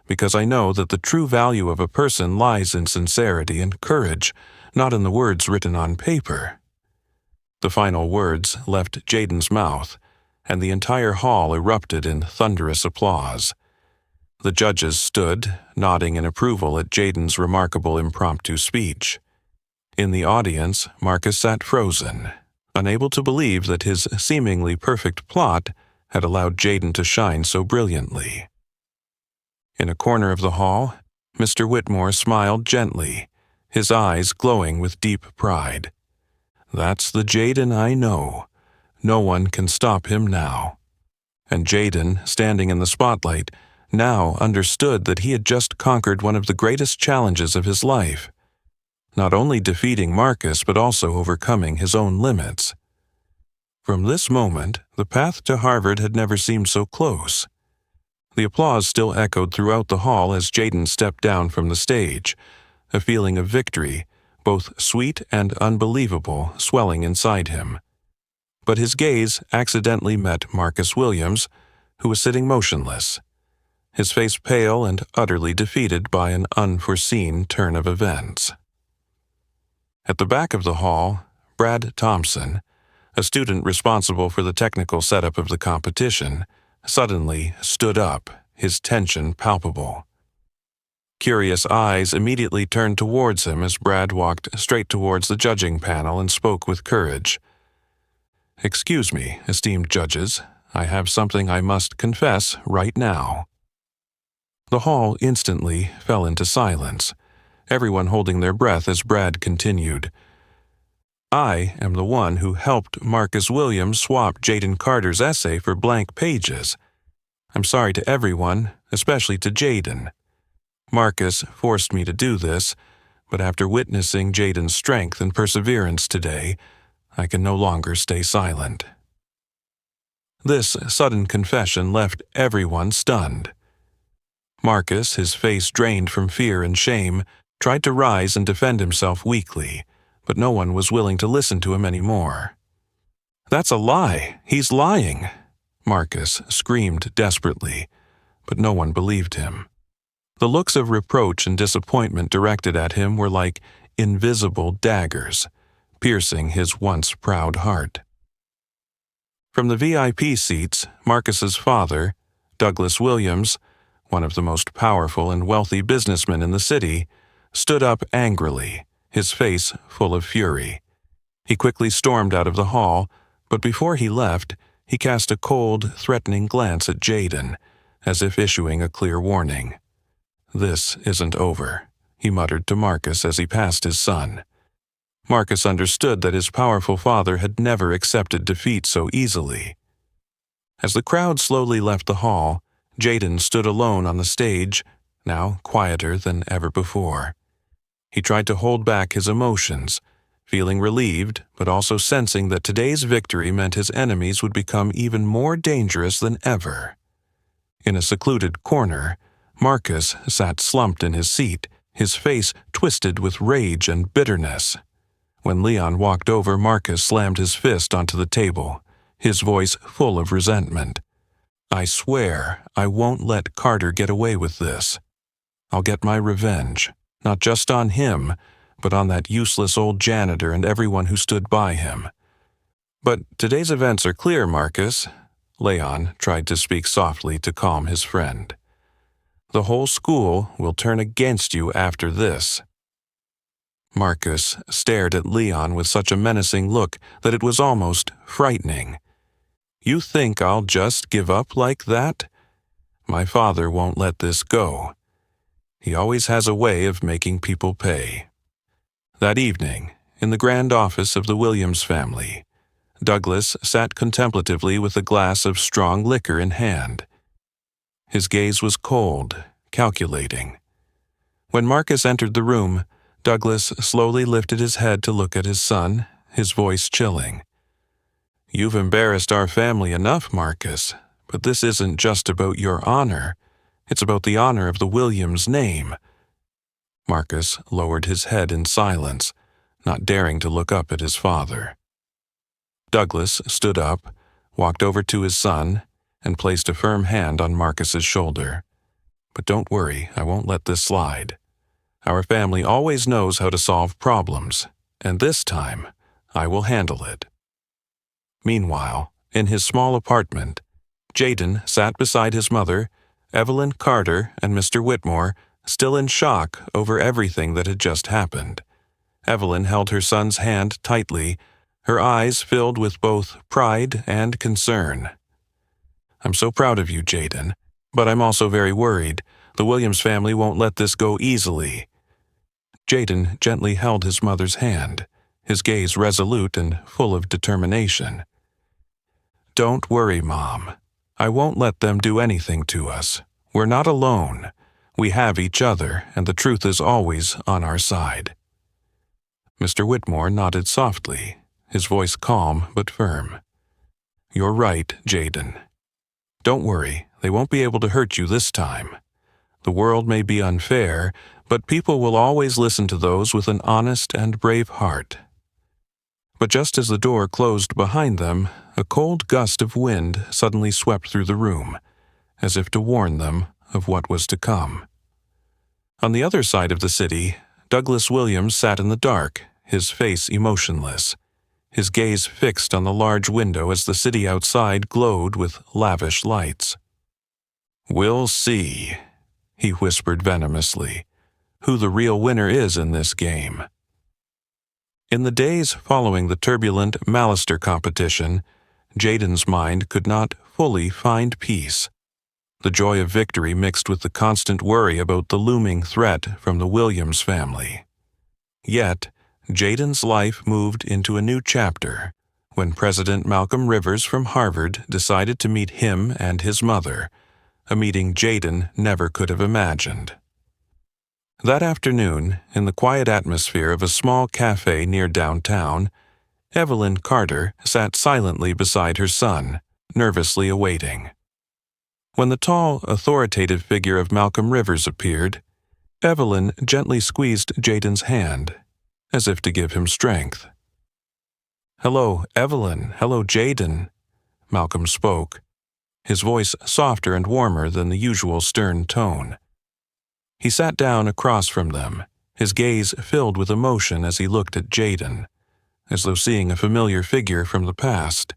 because I know that the true value of a person lies in sincerity and courage, not in the words written on paper. The final words left Jaden's mouth, and the entire hall erupted in thunderous applause. The judges stood, nodding in approval at Jaden's remarkable impromptu speech. In the audience, Marcus sat frozen, unable to believe that his seemingly perfect plot had allowed Jaden to shine so brilliantly. In a corner of the hall, Mr. Whitmore smiled gently, his eyes glowing with deep pride. That's the Jaden I know. No one can stop him now. And Jaden, standing in the spotlight, now understood that he had just conquered one of the greatest challenges of his life, not only defeating Marcus but also overcoming his own limits. From this moment, the path to Harvard had never seemed so close. The applause still echoed throughout the hall as Jaden stepped down from the stage, a feeling of victory, both sweet and unbelievable, swelling inside him. But his gaze accidentally met Marcus Williams, who was sitting motionless, his face pale and utterly defeated by an unforeseen turn of events. At the back of the hall, Brad Thompson, a student responsible for the technical setup of the competition, suddenly stood up, his tension palpable. Curious eyes immediately turned towards him as Brad walked straight towards the judging panel and spoke with courage. "Excuse me, esteemed judges, I have something I must confess right now." The hall instantly fell into silence, everyone holding their breath as Brad continued. I am the one who helped Marcus Williams swap Jaden Carter's essay for blank pages. I'm sorry to everyone, especially to Jaden. Marcus forced me to do this, but after witnessing Jaden's strength and perseverance today, I can no longer stay silent. This sudden confession left everyone stunned. Marcus, his face drained from fear and shame, tried to rise and defend himself weakly, but no one was willing to listen to him anymore. "That's a lie! He's lying!" Marcus screamed desperately, but no one believed him. The looks of reproach and disappointment directed at him were like invisible daggers, piercing his once proud heart. From the VIP seats, Marcus's father, Douglas Williams, one of the most powerful and wealthy businessmen in the city, stood up angrily, his face full of fury. He quickly stormed out of the hall, but before he left, he cast a cold, threatening glance at Jaden, as if issuing a clear warning. "This isn't over," he muttered to Marcus as he passed his son. Marcus understood that his powerful father had never accepted defeat so easily. As the crowd slowly left the hall, Jaden stood alone on the stage, now quieter than ever before. He tried to hold back his emotions, feeling relieved, but also sensing that today's victory meant his enemies would become even more dangerous than ever. In a secluded corner, Marcus sat slumped in his seat, his face twisted with rage and bitterness. When Leon walked over, Marcus slammed his fist onto the table, his voice full of resentment. "I swear I won't let Carter get away with this. I'll get my revenge, not just on him, but on that useless old janitor and everyone who stood by him." "But today's events are clear, Marcus." Leon tried to speak softly to calm his friend. "The whole school will turn against you after this." Marcus stared at Leon with such a menacing look that it was almost frightening. "You think I'll just give up like that? My father won't let this go. He always has a way of making people pay." That evening, in the grand office of the Williams family, Douglas sat contemplatively with a glass of strong liquor in hand. His gaze was cold, calculating. When Marcus entered the room, Douglas slowly lifted his head to look at his son, his voice chilling. "You've embarrassed our family enough, Marcus, but this isn't just about your honor. It's about the honor of the Williams name." Marcus lowered his head in silence, not daring to look up at his father. Douglas stood up, walked over to his son, and placed a firm hand on Marcus's shoulder. "But don't worry, I won't let this slide. Our family always knows how to solve problems, and this time, I will handle it." Meanwhile, in his small apartment, Jaden sat beside his mother, Evelyn, Carter, and Mr. Whitmore, still in shock over everything that had just happened. Evelyn held her son's hand tightly, her eyes filled with both pride and concern. "I'm so proud of you, Jaden, but I'm also very worried. The Williams family won't let this go easily." Jaden gently held his mother's hand, his gaze resolute and full of determination. "Don't worry, Mom. I won't let them do anything to us. We're not alone. We have each other, and the truth is always on our side." Mr. Whitmore nodded softly, his voice calm but firm. "You're right, Jaden. Don't worry, they won't be able to hurt you this time. The world may be unfair, but people will always listen to those with an honest and brave heart." But just as the door closed behind them, a cold gust of wind suddenly swept through the room, as if to warn them of what was to come. On the other side of the city, Douglas Williams sat in the dark, his face emotionless, his gaze fixed on the large window as the city outside glowed with lavish lights. "We'll see," he whispered venomously, "who the real winner is in this game." In the days following the turbulent Mallister competition, Jaden's mind could not fully find peace. The joy of victory mixed with the constant worry about the looming threat from the Williams family. Yet, Jaden's life moved into a new chapter when President Malcolm Rivers from Harvard decided to meet him and his mother, a meeting Jaden never could have imagined. That afternoon, in the quiet atmosphere of a small cafe near downtown, Evelyn Carter sat silently beside her son, nervously awaiting. When the tall, authoritative figure of Malcolm Rivers appeared, Evelyn gently squeezed Jaden's hand, as if to give him strength. "Hello, Evelyn. Hello, Jaden," Malcolm spoke, his voice softer and warmer than the usual stern tone. He sat down across from them, his gaze filled with emotion as he looked at Jaden, as though seeing a familiar figure from the past.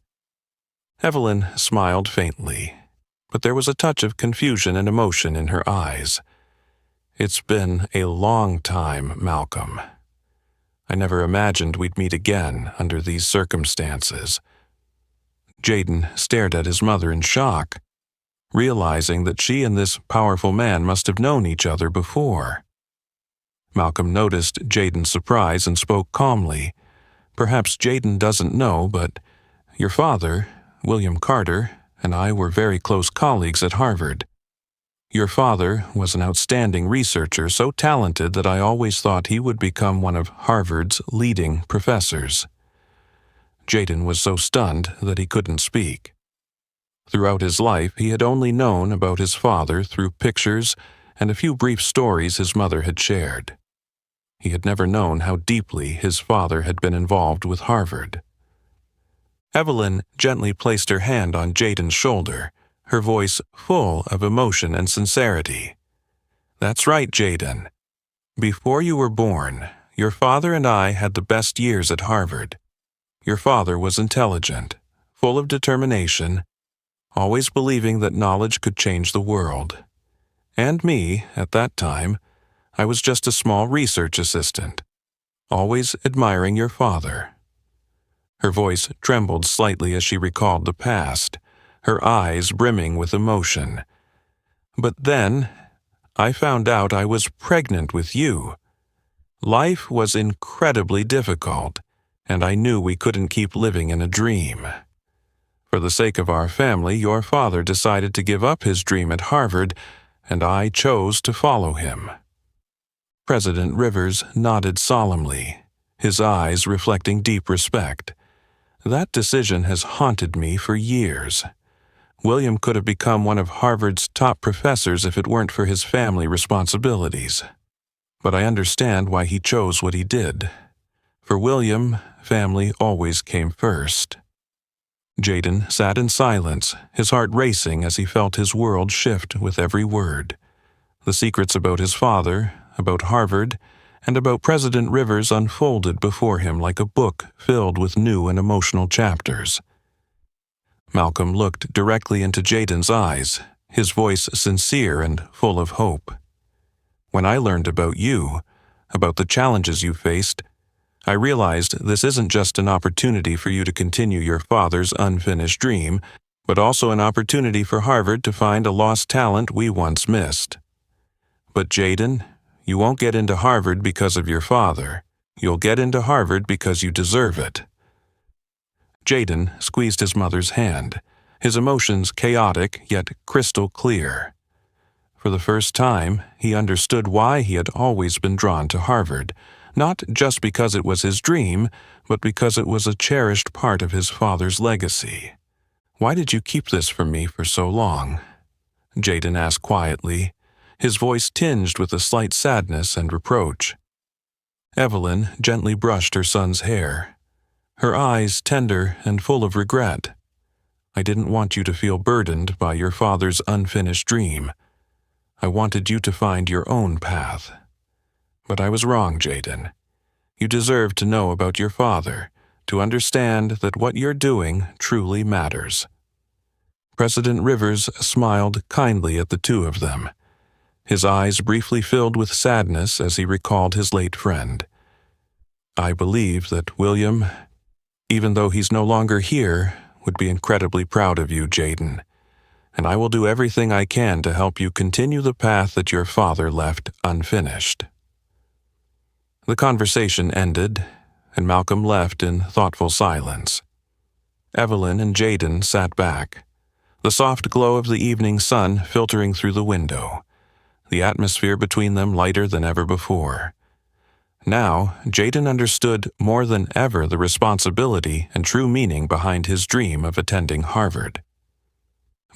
Evelyn smiled faintly, but there was a touch of confusion and emotion in her eyes. "It's been a long time, Malcolm. I never imagined we'd meet again under these circumstances." Jaden stared at his mother in shock, realizing that she and this powerful man must have known each other before. Malcolm noticed Jaden's surprise and spoke calmly. "Perhaps Jaden doesn't know, but your father, William Carter, and I were very close colleagues at Harvard. Your father was an outstanding researcher, so talented that I always thought he would become one of Harvard's leading professors." Jaden was so stunned that he couldn't speak. Throughout his life, he had only known about his father through pictures and a few brief stories his mother had shared. He had never known how deeply his father had been involved with Harvard. Evelyn gently placed her hand on Jaden's shoulder, her voice full of emotion and sincerity. "That's right, Jaden. Before you were born, your father and I had the best years at Harvard. Your father was intelligent, full of determination, always believing that knowledge could change the world. And me, at that time, I was just a small research assistant, always admiring your father." Her voice trembled slightly as she recalled the past, her eyes brimming with emotion. "But then, I found out I was pregnant with you. Life was incredibly difficult, and I knew we couldn't keep living in a dream. For the sake of our family, your father decided to give up his dream at Harvard, and I chose to follow him." President Rivers nodded solemnly, his eyes reflecting deep respect. "That decision has haunted me for years. William could have become one of Harvard's top professors if it weren't for his family responsibilities. But I understand why he chose what he did. For William, family always came first." Jaden sat in silence, his heart racing as he felt his world shift with every word. The secrets about his father, about Harvard, and about President Rivers unfolded before him like a book filled with new and emotional chapters. Malcolm looked directly into Jaden's eyes, his voice sincere and full of hope. "When I learned about you, about the challenges you faced, I realized this isn't just an opportunity for you to continue your father's unfinished dream, but also an opportunity for Harvard to find a lost talent we once missed. But Jaden, you won't get into Harvard because of your father. You'll get into Harvard because you deserve it." Jaden squeezed his mother's hand, his emotions chaotic yet crystal clear. For the first time, he understood why he had always been drawn to Harvard, not just because it was his dream, but because it was a cherished part of his father's legacy. "Why did you keep this from me for so long?" Jaden asked quietly, his voice tinged with a slight sadness and reproach. Evelyn gently brushed her son's hair, her eyes tender and full of regret. "I didn't want you to feel burdened by your father's unfinished dream. I wanted you to find your own path. But I was wrong, Jaden. You deserve to know about your father, to understand that what you're doing truly matters." President Rivers smiled kindly at the two of them. His eyes briefly filled with sadness as he recalled his late friend. "I believe that William, even though he's no longer here, would be incredibly proud of you, Jaden, and I will do everything I can to help you continue the path that your father left unfinished." The conversation ended, and Malcolm left in thoughtful silence. Evelyn and Jaden sat back, the soft glow of the evening sun filtering through the window, the atmosphere between them lighter than ever before. Now, Jaden understood more than ever the responsibility and true meaning behind his dream of attending Harvard.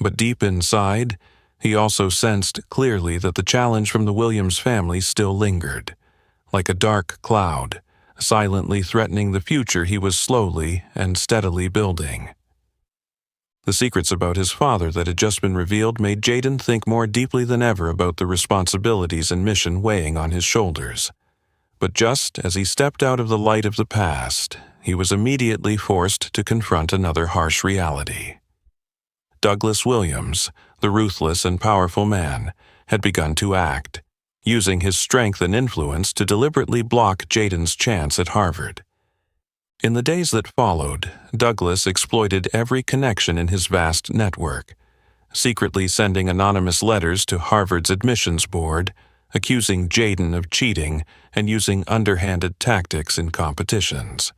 But deep inside, he also sensed clearly that the challenge from the Williams family still lingered, like a dark cloud, silently threatening the future he was slowly and steadily building. The secrets about his father that had just been revealed made Jaden think more deeply than ever about the responsibilities and mission weighing on his shoulders. But just as he stepped out of the light of the past, he was immediately forced to confront another harsh reality. Douglas Williams, the ruthless and powerful man, had begun to act, using his strength and influence to deliberately block Jaden's chance at Harvard. In the days that followed, Douglas exploited every connection in his vast network, secretly sending anonymous letters to Harvard's admissions board, accusing Jaden of cheating and using underhanded tactics in competitions.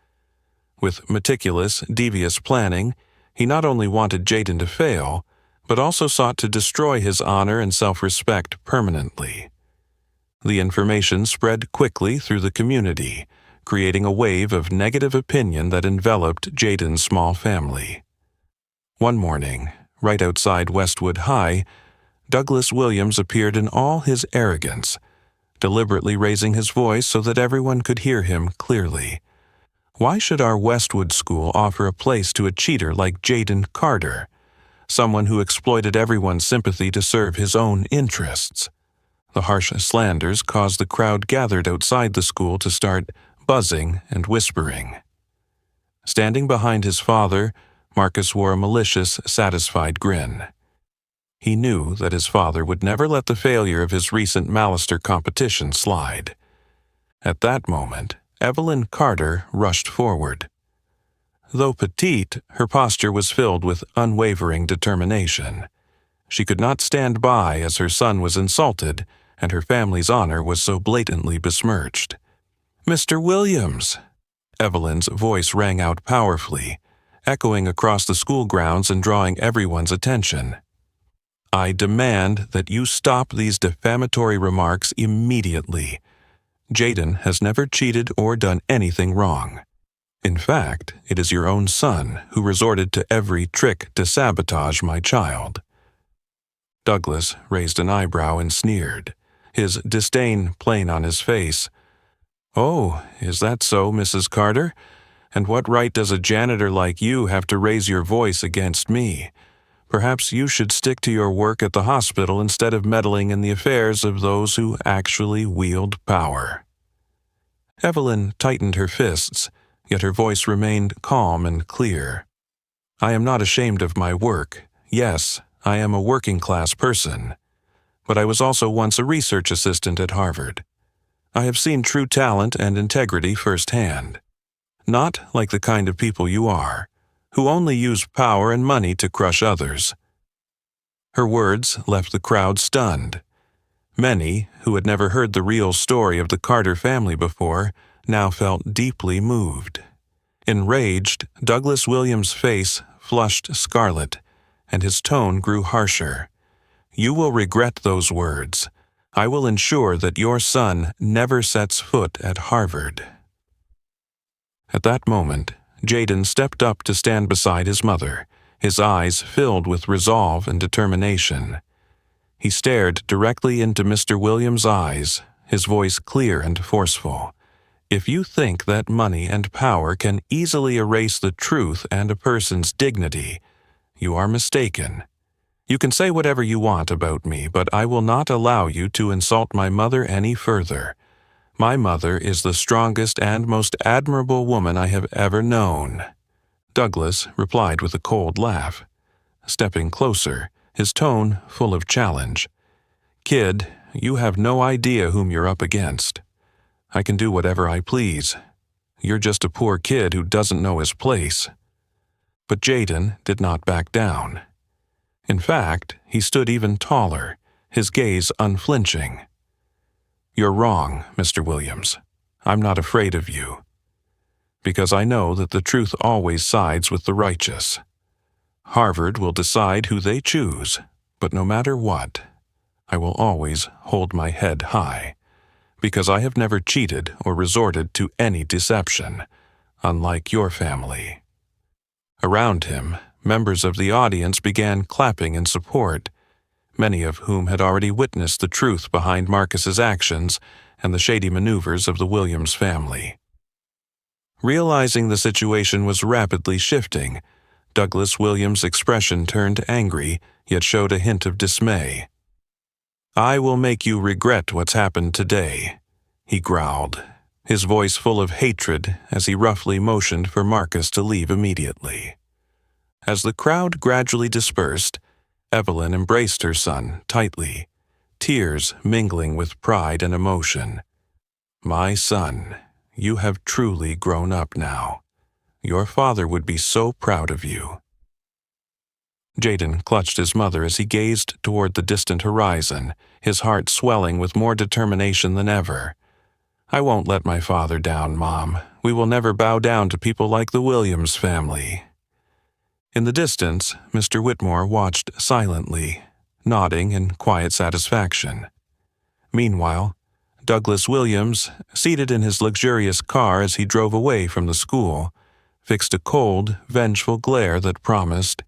With meticulous, devious planning, he not only wanted Jaden to fail, but also sought to destroy his honor and self-respect permanently. The information spread quickly through the community, creating a wave of negative opinion that enveloped Jaden's small family. One morning, right outside Westwood High, Douglas Williams appeared in all his arrogance, deliberately raising his voice so that everyone could hear him clearly. Why should our Westwood school offer a place to a cheater like Jaden Carter, someone who exploited everyone's sympathy to serve his own interests? The harsh slanders caused the crowd gathered outside the school to start buzzing and whispering. Standing behind his father, Marcus wore a malicious, satisfied grin. He knew that his father would never let the failure of his recent Mallister competition slide. At that moment, Evelyn Carter rushed forward. Though petite, her posture was filled with unwavering determination. She could not stand by as her son was insulted and her family's honor was so blatantly besmirched. "Mr. Williams!" Evelyn's voice rang out powerfully, echoing across the school grounds and drawing everyone's attention. "I demand that you stop these defamatory remarks immediately. Jaden has never cheated or done anything wrong. In fact, it is your own son who resorted to every trick to sabotage my child." Douglas raised an eyebrow and sneered, his disdain plain on his face. "Oh, is that so, Mrs. Carter? And what right does a janitor like you have to raise your voice against me? Perhaps you should stick to your work at the hospital instead of meddling in the affairs of those who actually wield power." Evelyn tightened her fists, yet her voice remained calm and clear. "I am not ashamed of my work. Yes, I am a working-class person. But I was also once a research assistant at Harvard. I have seen true talent and integrity firsthand. Not like the kind of people you are, who only use power and money to crush others." Her words left the crowd stunned. Many, who had never heard the real story of the Carter family before, now felt deeply moved. Enraged, Douglas Williams' face flushed scarlet, and his tone grew harsher. "You will regret those words. I will ensure that your son never sets foot at Harvard." At that moment, Jaden stepped up to stand beside his mother, his eyes filled with resolve and determination. He stared directly into Mr. Williams' eyes, his voice clear and forceful. "If you think that money and power can easily erase the truth and a person's dignity, you are mistaken. You can say whatever you want about me, but I will not allow you to insult my mother any further. My mother is the strongest and most admirable woman I have ever known." Douglas replied with a cold laugh. Stepping closer, his tone full of challenge. "Kid, you have no idea whom you're up against. I can do whatever I please. You're just a poor kid who doesn't know his place." But Jaden did not back down. In fact, he stood even taller, his gaze unflinching. "You're wrong, Mr. Williams. I'm not afraid of you. Because I know that the truth always sides with the righteous. Harvard will decide who they choose, but no matter what, I will always hold my head high, because I have never cheated or resorted to any deception, unlike your family." Around him, members of the audience began clapping in support, many of whom had already witnessed the truth behind Marcus's actions and the shady maneuvers of the Williams family. Realizing the situation was rapidly shifting, Douglas Williams' expression turned angry, yet showed a hint of dismay. "I will make you regret what's happened today," he growled. his voice full of hatred as he roughly motioned for Marcus to leave immediately. As the crowd gradually dispersed, Evelyn embraced her son tightly, tears mingling with pride and emotion. "My son, you have truly grown up now. Your father would be so proud of you." Jaden clutched his mother as he gazed toward the distant horizon, his heart swelling with more determination than ever. "I won't let my father down, Mom. We will never bow down to people like the Williams family." In the distance, Mr. Whitmore watched silently, nodding in quiet satisfaction. Meanwhile, Douglas Williams, seated in his luxurious car as he drove away from the school, fixed a cold, vengeful glare that promised,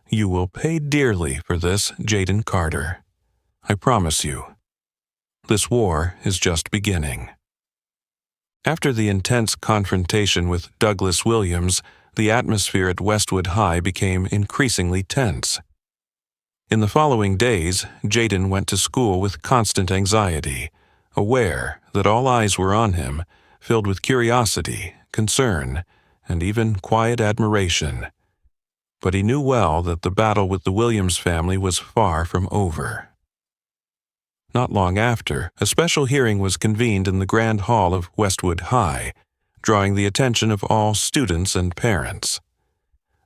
"You will pay dearly for this, Jaden Carter. I promise you. This war is just beginning." After the intense confrontation with Douglas Williams, the atmosphere at Westwood High became increasingly tense. In the following days, Jaden went to school with constant anxiety, aware that all eyes were on him, filled with curiosity, concern, and even quiet admiration. But he knew well that the battle with the Williams family was far from over. Not long after, a special hearing was convened in the Grand Hall of Westwood High, drawing the attention of all students and parents.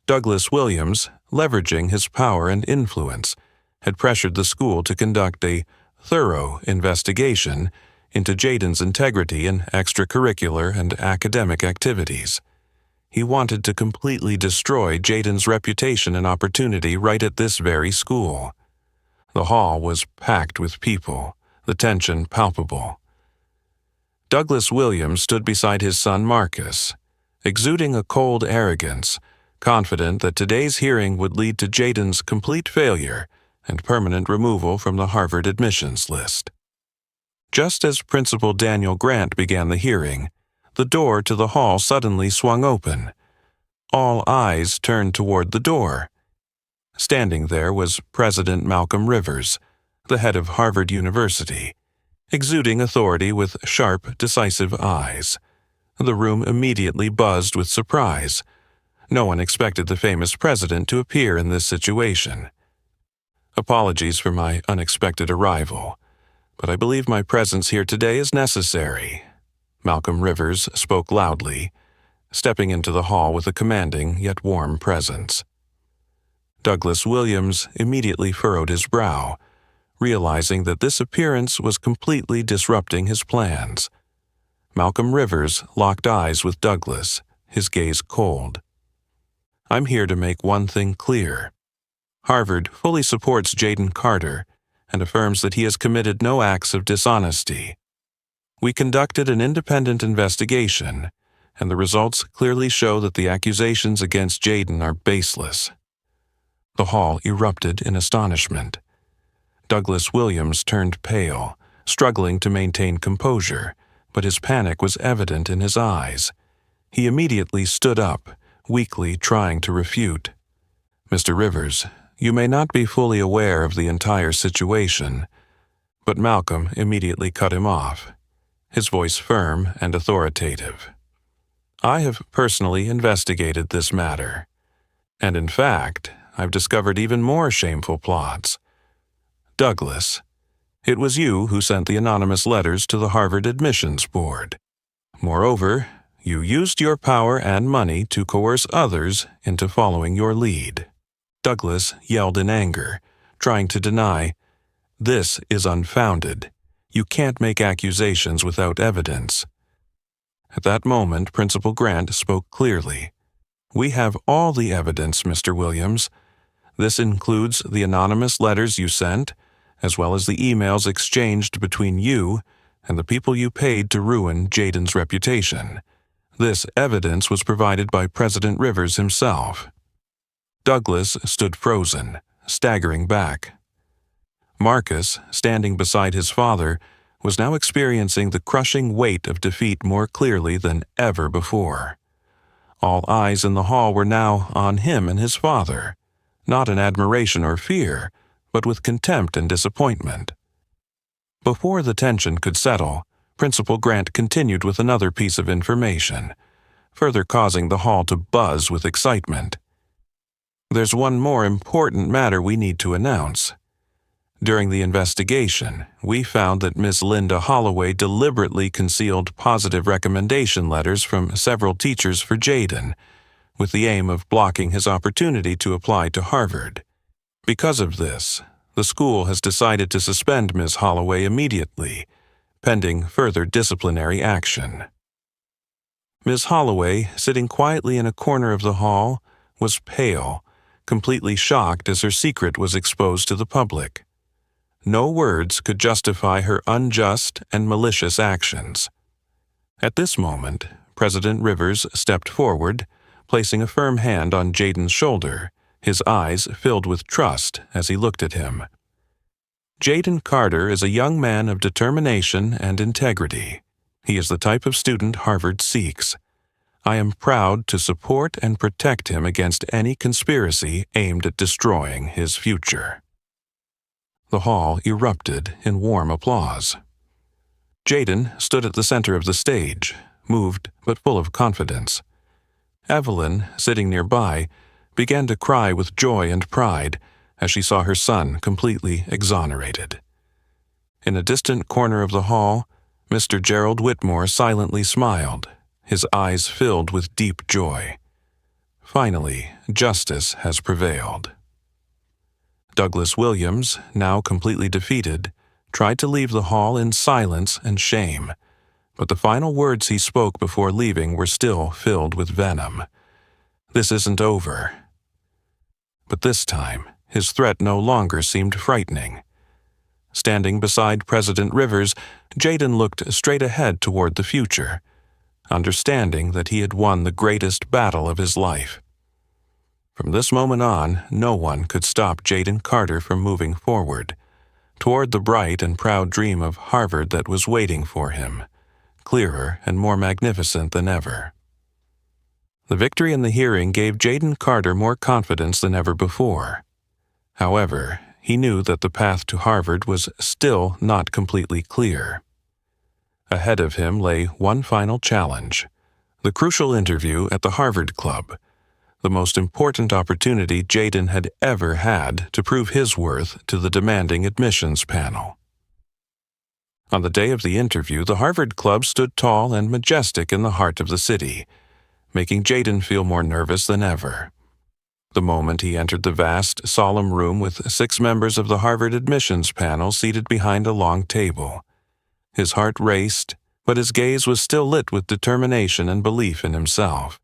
Douglas Williams, leveraging his power and influence, had pressured the school to conduct a thorough investigation into Jaden's integrity in extracurricular and academic activities. He wanted to completely destroy Jaden's reputation and opportunity right at this very school. The hall was packed with people, the tension palpable. Douglas Williams stood beside his son Marcus, exuding a cold arrogance, confident that today's hearing would lead to Jaden's complete failure and permanent removal from the Harvard admissions list. Just as Principal Daniel Grant began the hearing, the door to the hall suddenly swung open. All eyes turned toward the door. Standing there was President Malcolm Rivers, the head of Harvard University, exuding authority with sharp, decisive eyes. The room immediately buzzed with surprise. No one expected the famous president to appear in this situation. "Apologies for my unexpected arrival, but I believe my presence here today is necessary." Malcolm Rivers spoke loudly, stepping into the hall with a commanding yet warm presence. Douglas Williams immediately furrowed his brow, realizing that this appearance was completely disrupting his plans. Malcolm Rivers locked eyes with Douglas, his gaze cold. "I'm here to make one thing clear. Harvard fully supports Jaden Carter and affirms that he has committed no acts of dishonesty. We conducted an independent investigation, and the results clearly show that the accusations against Jaden are baseless." The hall erupted in astonishment. Douglas Williams turned pale, struggling to maintain composure, but his panic was evident in his eyes. He immediately stood up, weakly trying to refute. "Mr. Rivers, you may not be fully aware of the entire situation," but Malcolm immediately cut him off, his voice firm and authoritative. "I have personally investigated this matter, and in fact, I've discovered even more shameful plots. Douglas, it was you who sent the anonymous letters to the Harvard Admissions Board. Moreover, you used your power and money to coerce others into following your lead." Douglas yelled in anger, trying to deny, "This is unfounded. You can't make accusations without evidence." At that moment, Principal Grant spoke clearly. "We have all the evidence, Mr. Williams. This includes the anonymous letters you sent, as well as the emails exchanged between you and the people you paid to ruin Jaden's reputation. This evidence was provided by President Rivers himself." Douglas stood frozen, staggering back. Marcus, standing beside his father, was now experiencing the crushing weight of defeat more clearly than ever before. All eyes in the hall were now on him and his father, not in admiration or fear, but with contempt and disappointment. Before the tension could settle, Principal Grant continued with another piece of information, further causing the hall to buzz with excitement. "There's one more important matter we need to announce. During the investigation, we found that Ms. Linda Holloway deliberately concealed positive recommendation letters from several teachers for Jaden, with the aim of blocking his opportunity to apply to Harvard. Because of this, the school has decided to suspend Ms. Holloway immediately, pending further disciplinary action." Ms. Holloway, sitting quietly in a corner of the hall, was pale, completely shocked as her secret was exposed to the public. No words could justify her unjust and malicious actions. At this moment, President Rivers stepped forward, placing a firm hand on Jaden's shoulder, his eyes filled with trust as he looked at him. "Jaden Carter is a young man of determination and integrity. He is the type of student Harvard seeks. I am proud to support and protect him against any conspiracy aimed at destroying his future." The hall erupted in warm applause. Jaden stood at the center of the stage, moved but full of confidence. Evelyn, sitting nearby, began to cry with joy and pride as she saw her son completely exonerated. In a distant corner of the hall, Mr. Gerald Whitmore silently smiled, his eyes filled with deep joy. Finally, justice has prevailed. Douglas Williams, now completely defeated, tried to leave the hall in silence and shame, but the final words he spoke before leaving were still filled with venom. "This isn't over." But this time, his threat no longer seemed frightening. Standing beside President Rivers, Jaden looked straight ahead toward the future, understanding that he had won the greatest battle of his life. From this moment on, no one could stop Jaden Carter from moving forward, toward the bright and proud dream of Harvard that was waiting for him, clearer and more magnificent than ever. The victory in the hearing gave Jaden Carter more confidence than ever before. However, he knew that the path to Harvard was still not completely clear. Ahead of him lay one final challenge, the crucial interview at the Harvard Club, the most important opportunity Jaden had ever had to prove his worth to the demanding admissions panel. On the day of the interview, the Harvard Club stood tall and majestic in the heart of the city, making Jaden feel more nervous than ever. The moment he entered the vast, solemn room with 6 members of the Harvard admissions panel seated behind a long table, his heart raced, but his gaze was still lit with determination and belief in himself.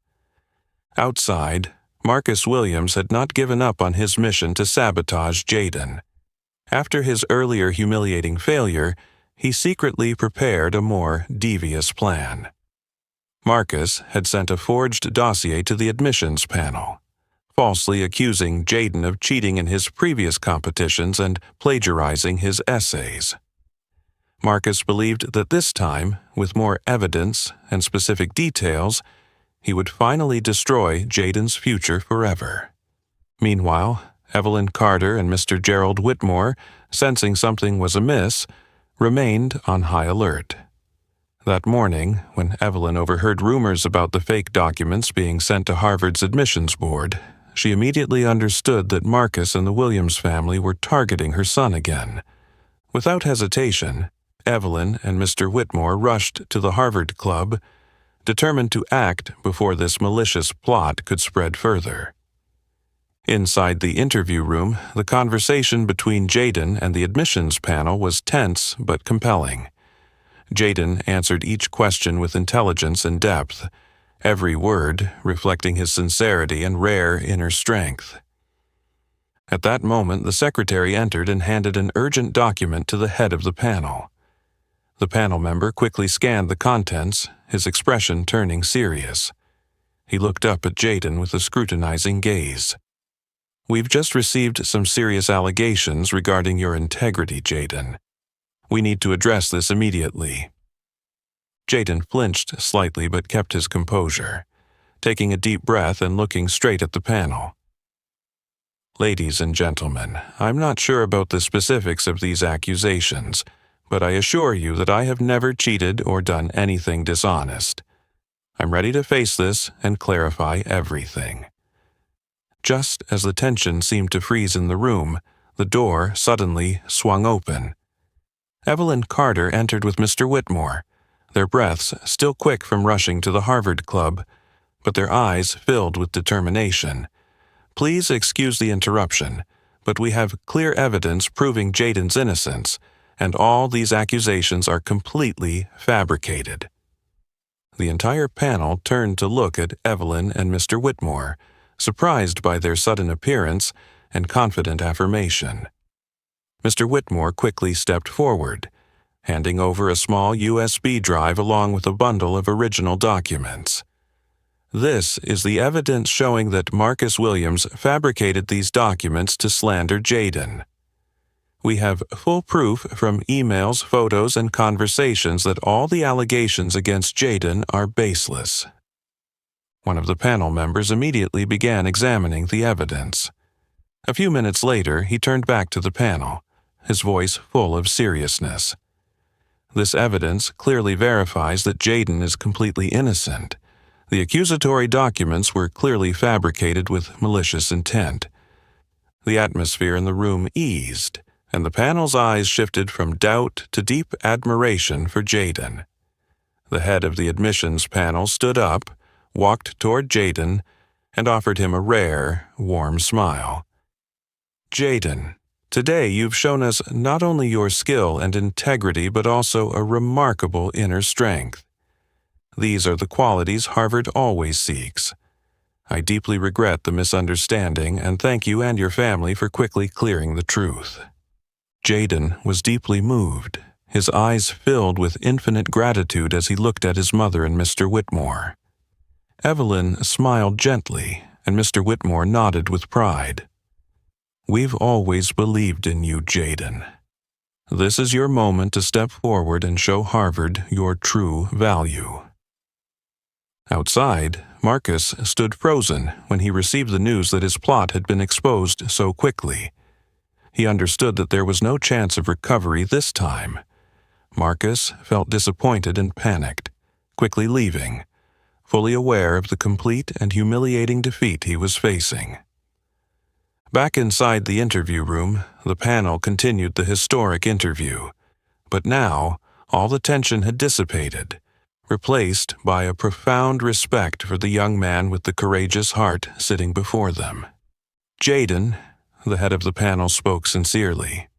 Outside, Marcus Williams had not given up on his mission to sabotage Jaden. After his earlier humiliating failure, he secretly prepared a more devious plan. Marcus had sent a forged dossier to the admissions panel, falsely accusing Jaden of cheating in his previous competitions and plagiarizing his essays. Marcus believed that this time, with more evidence and specific details, he would finally destroy Jaden's future forever. Meanwhile, Evelyn Carter and Mr. Gerald Whitmore, sensing something was amiss, remained on high alert. That morning, when Evelyn overheard rumors about the fake documents being sent to Harvard's admissions board, she immediately understood that Marcus and the Williams family were targeting her son again. Without hesitation, Evelyn and Mr. Whitmore rushed to the Harvard Club, determined to act before this malicious plot could spread further. Inside the interview room, the conversation between Jaden and the admissions panel was tense but compelling. Jaden answered each question with intelligence and depth, every word reflecting his sincerity and rare inner strength. At that moment, the secretary entered and handed an urgent document to the head of the panel. The panel member quickly scanned the contents, his expression turning serious. He looked up at Jaden with a scrutinizing gaze. "We've just received some serious allegations regarding your integrity, Jaden. We need to address this immediately." Jaden flinched slightly but kept his composure, taking a deep breath and looking straight at the panel. "Ladies and gentlemen, I'm not sure about the specifics of these accusations, but I assure you that I have never cheated or done anything dishonest. I'm ready to face this and clarify everything." Just as the tension seemed to freeze in the room, the door suddenly swung open. Evelyn Carter entered with Mr. Whitmore, their breaths still quick from rushing to the Harvard Club, but their eyes filled with determination. "Please excuse the interruption, but we have clear evidence proving Jaden's innocence, and all these accusations are completely fabricated." The entire panel turned to look at Evelyn and Mr. Whitmore, surprised by their sudden appearance and confident affirmation. Mr. Whitmore quickly stepped forward, handing over a small USB drive along with a bundle of original documents. "This is the evidence showing that Marcus Williams fabricated these documents to slander Jaden. We have full proof from emails, photos, and conversations that all the allegations against Jaden are baseless." One of the panel members immediately began examining the evidence. A few minutes later, he turned back to the panel, his voice full of seriousness. "This evidence clearly verifies that Jaden is completely innocent. The accusatory documents were clearly fabricated with malicious intent." The atmosphere in the room eased, and the panel's eyes shifted from doubt to deep admiration for Jaden. The head of the admissions panel stood up, walked toward Jaden, and offered him a rare, warm smile. "Jaden, today you've shown us not only your skill and integrity but also a remarkable inner strength. These are the qualities Harvard always seeks. I deeply regret the misunderstanding and thank you and your family for quickly clearing the truth." Jaden was deeply moved, his eyes filled with infinite gratitude as he looked at his mother and Mr. Whitmore. Evelyn smiled gently, and Mr. Whitmore nodded with pride. "We've always believed in you, Jaden. This is your moment to step forward and show Harvard your true value." Outside, Marcus stood frozen when he received the news that his plot had been exposed so quickly. He understood that there was no chance of recovery this time. Marcus felt disappointed and panicked, quickly leaving, fully aware of the complete and humiliating defeat he was facing. Back inside the interview room, the panel continued the historic interview, but now all the tension had dissipated, replaced by a profound respect for the young man with the courageous heart sitting before them. "Jaden," the head of the panel spoke sincerely,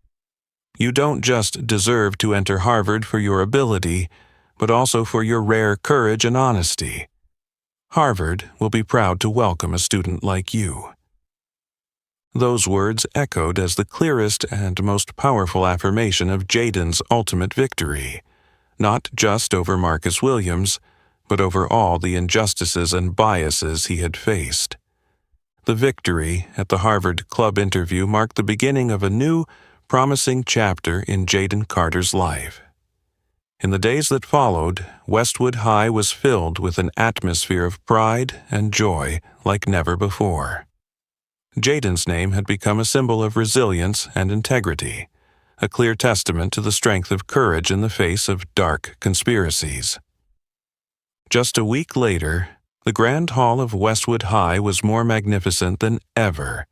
"you don't just deserve to enter Harvard for your ability, but also for your rare courage and honesty. Harvard will be proud to welcome a student like you." Those words echoed as the clearest and most powerful affirmation of Jaden's ultimate victory, not just over Marcus Williams, but over all the injustices and biases he had faced. The victory at the Harvard Club interview marked the beginning of a new, promising chapter in Jaden Carter's life. In the days that followed, Westwood High was filled with an atmosphere of pride and joy like never before. Jaden's name had become a symbol of resilience and integrity, a clear testament to the strength of courage in the face of dark conspiracies. Just a week later, the Grand Hall of Westwood High was more magnificent than ever,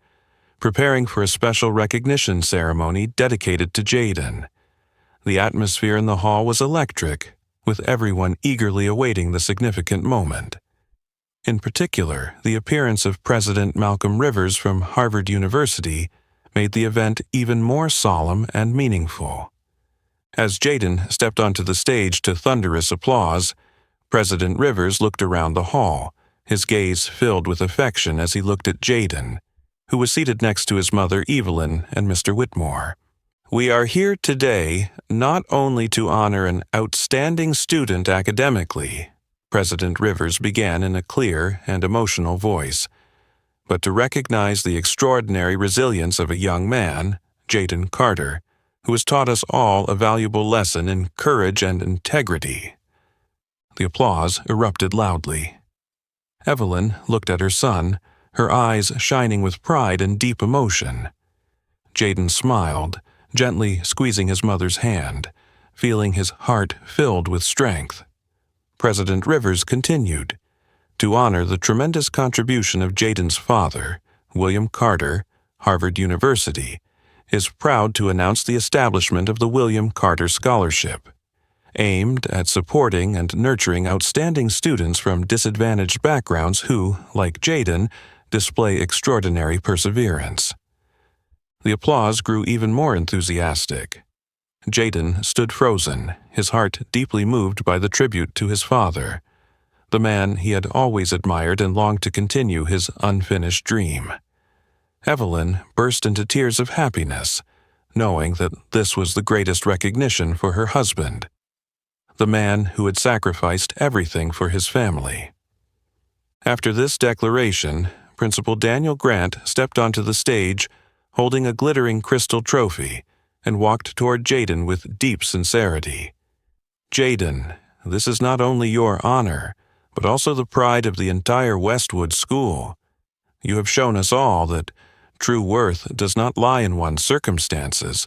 preparing for a special recognition ceremony dedicated to Jaden. The atmosphere in the hall was electric, with everyone eagerly awaiting the significant moment. In particular, the appearance of President Malcolm Rivers from Harvard University made the event even more solemn and meaningful. As Jaden stepped onto the stage to thunderous applause, President Rivers looked around the hall, his gaze filled with affection as he looked at Jaden, who was seated next to his mother Evelyn and Mr. Whitmore. "We are here today not only to honor an outstanding student academically," President Rivers began in a clear and emotional voice, "but to recognize the extraordinary resilience of a young man, Jaden Carter, who has taught us all a valuable lesson in courage and integrity." The applause erupted loudly. Evelyn looked at her son, her eyes shining with pride and deep emotion. Jaden smiled, gently squeezing his mother's hand, feeling his heart filled with strength. President Rivers continued, "To honor the tremendous contribution of Jaden's father, William Carter, Harvard University, is proud to announce the establishment of the William Carter Scholarship, aimed at supporting and nurturing outstanding students from disadvantaged backgrounds who, like Jaden, display extraordinary perseverance." The applause grew even more enthusiastic. Jaden stood frozen, his heart deeply moved by the tribute to his father, the man he had always admired and longed to continue his unfinished dream. Evelyn burst into tears of happiness, knowing that this was the greatest recognition for her husband, the man who had sacrificed everything for his family. After this declaration, Principal Daniel Grant stepped onto the stage, holding a glittering crystal trophy, and walked toward Jaden with deep sincerity. "Jaden, this is not only your honor, but also the pride of the entire Westwood School. You have shown us all that true worth does not lie in one's circumstances,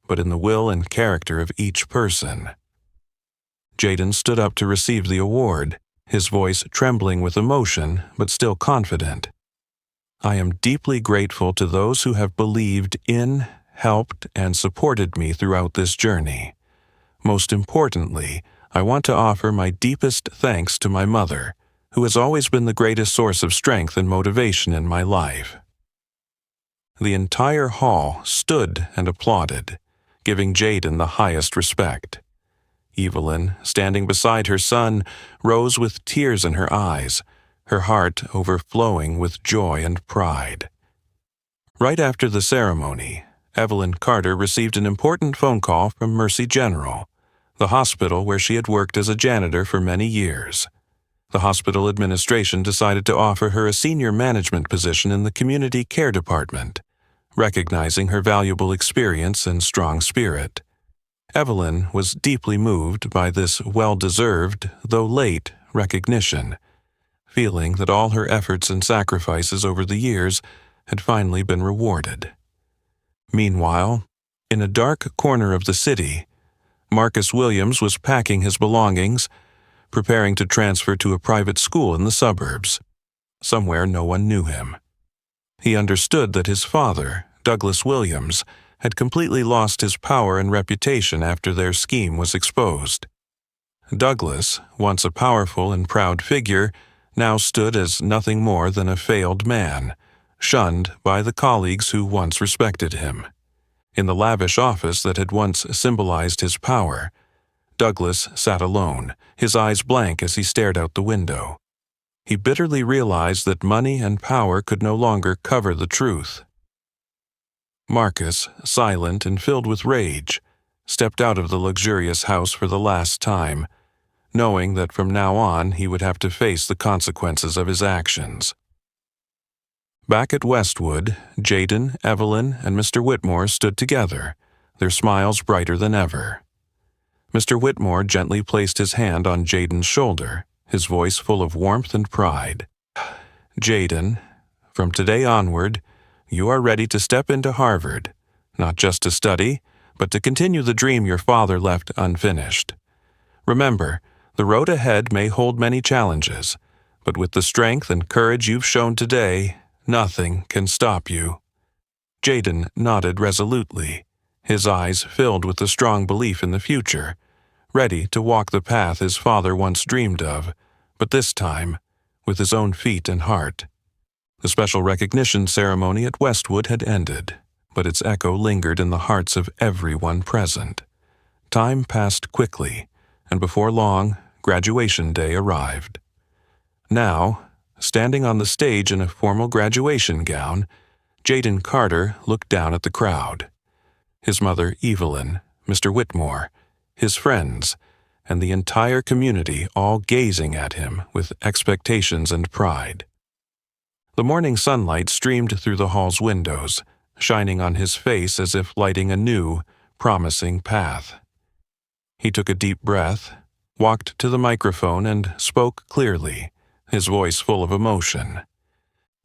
but in the will and character of each person." Jaden stood up to receive the award, his voice trembling with emotion but still confident. "I am deeply grateful to those who have believed in, helped, and supported me throughout this journey. Most importantly, I want to offer my deepest thanks to my mother, who has always been the greatest source of strength and motivation in my life." The entire hall stood and applauded, giving Jaden the highest respect. Evelyn, standing beside her son, rose with tears in her eyes, her heart overflowing with joy and pride. Right after the ceremony, Evelyn Carter received an important phone call from Mercy General, the hospital where she had worked as a janitor for many years. The hospital administration decided to offer her a senior management position in the community care department, recognizing her valuable experience and strong spirit. Evelyn was deeply moved by this well-deserved, though late, recognition, feeling that all her efforts and sacrifices over the years had finally been rewarded. Meanwhile, in a dark corner of the city, Marcus Williams was packing his belongings, preparing to transfer to a private school in the suburbs, somewhere no one knew him. He understood that his father, Douglas Williams, had completely lost his power and reputation after their scheme was exposed. Douglas, once a powerful and proud figure, now stood as nothing more than a failed man, shunned by the colleagues who once respected him. In the lavish office that had once symbolized his power, Douglas sat alone, his eyes blank as he stared out the window. He bitterly realized that money and power could no longer cover the truth. Marcus, silent and filled with rage, stepped out of the luxurious house for the last time, knowing that from now on he would have to face the consequences of his actions. Back at Westwood, Jaden, Evelyn, and Mr. Whitmore stood together, their smiles brighter than ever. Mr. Whitmore gently placed his hand on Jaden's shoulder, his voice full of warmth and pride. "Jaden, from today onward, you are ready to step into Harvard, not just to study, but to continue the dream your father left unfinished. Remember, the road ahead may hold many challenges, but with the strength and courage you've shown today, nothing can stop you." Jaden nodded resolutely, his eyes filled with a strong belief in the future, ready to walk the path his father once dreamed of, but this time with his own feet and heart. The special recognition ceremony at Westwood had ended, but its echo lingered in the hearts of everyone present. Time passed quickly, and before long, graduation day arrived. Now, standing on the stage in a formal graduation gown, Jaden Carter looked down at the crowd. His mother, Evelyn, Mr. Whitmore, his friends, and the entire community all gazing at him with expectations and pride. The morning sunlight streamed through the hall's windows, shining on his face as if lighting a new, promising path. He took a deep breath, walked to the microphone, and spoke clearly, his voice full of emotion.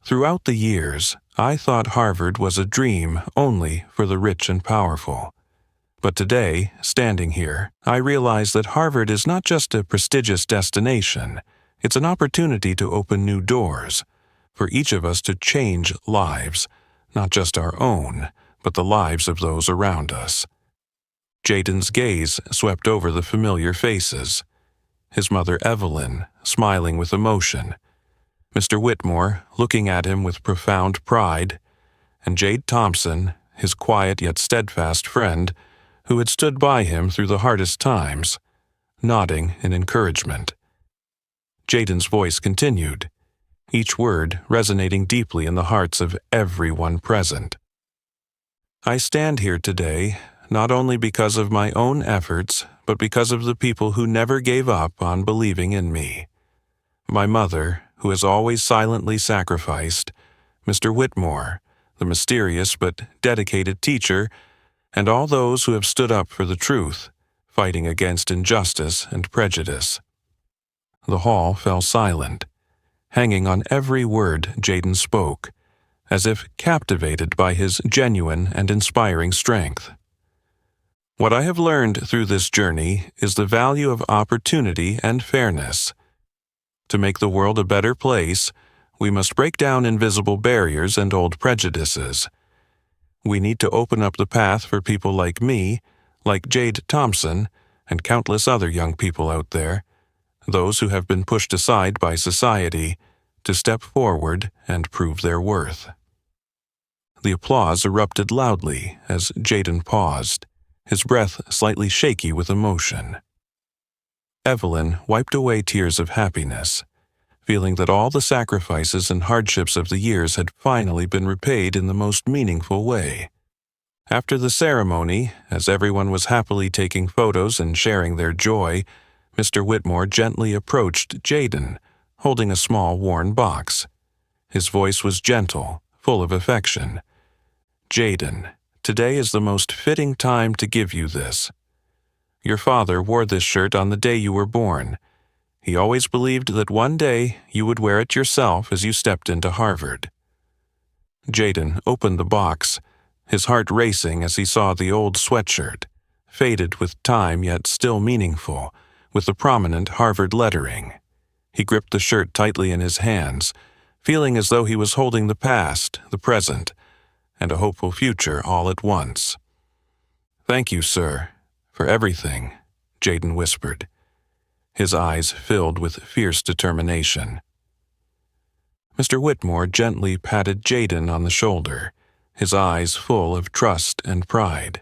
"Throughout the years, I thought Harvard was a dream only for the rich and powerful. But today, standing here, I realize that Harvard is not just a prestigious destination. It's an opportunity to open new doors, for each of us to change lives, not just our own, but the lives of those around us. Jaden's gaze swept over the familiar faces. His mother Evelyn, smiling with emotion, Mr. Whitmore looking at him with profound pride, and Jade Thompson, his quiet yet steadfast friend, who had stood by him through the hardest times, nodding in encouragement. Jaden's voice continued, each word resonating deeply in the hearts of everyone present. I stand here today not only because of my own efforts, but because of the people who never gave up on believing in me. My mother, who has always silently sacrificed, Mr. Whitmore, the mysterious but dedicated teacher, and all those who have stood up for the truth, fighting against injustice and prejudice. The hall fell silent, hanging on every word Jaden spoke, as if captivated by his genuine and inspiring strength. What I have learned through this journey is the value of opportunity and fairness. To make the world a better place, we must break down invisible barriers and old prejudices. We need to open up the path for people like me, like Jade Thompson, and countless other young people out there, those who have been pushed aside by society, to step forward and prove their worth. The applause erupted loudly as Jaden paused, his breath slightly shaky with emotion. Evelyn wiped away tears of happiness, feeling that all the sacrifices and hardships of the years had finally been repaid in the most meaningful way. After the ceremony, as everyone was happily taking photos and sharing their joy, Mr. Whitmore gently approached Jaden, holding a small worn box. His voice was gentle, full of affection. "Jaden, today is the most fitting time to give you this. Your father wore this shirt on the day you were born. He always believed that one day you would wear it yourself as you stepped into Harvard." Jaden opened the box, his heart racing as he saw the old sweatshirt, faded with time yet still meaningful, with the prominent Harvard lettering. He gripped the shirt tightly in his hands, feeling as though he was holding the past, the present, and a hopeful future all at once. "Thank you, sir, for everything," Jaden whispered, his eyes filled with fierce determination. Mr. Whitmore gently patted Jaden on the shoulder, his eyes full of trust and pride.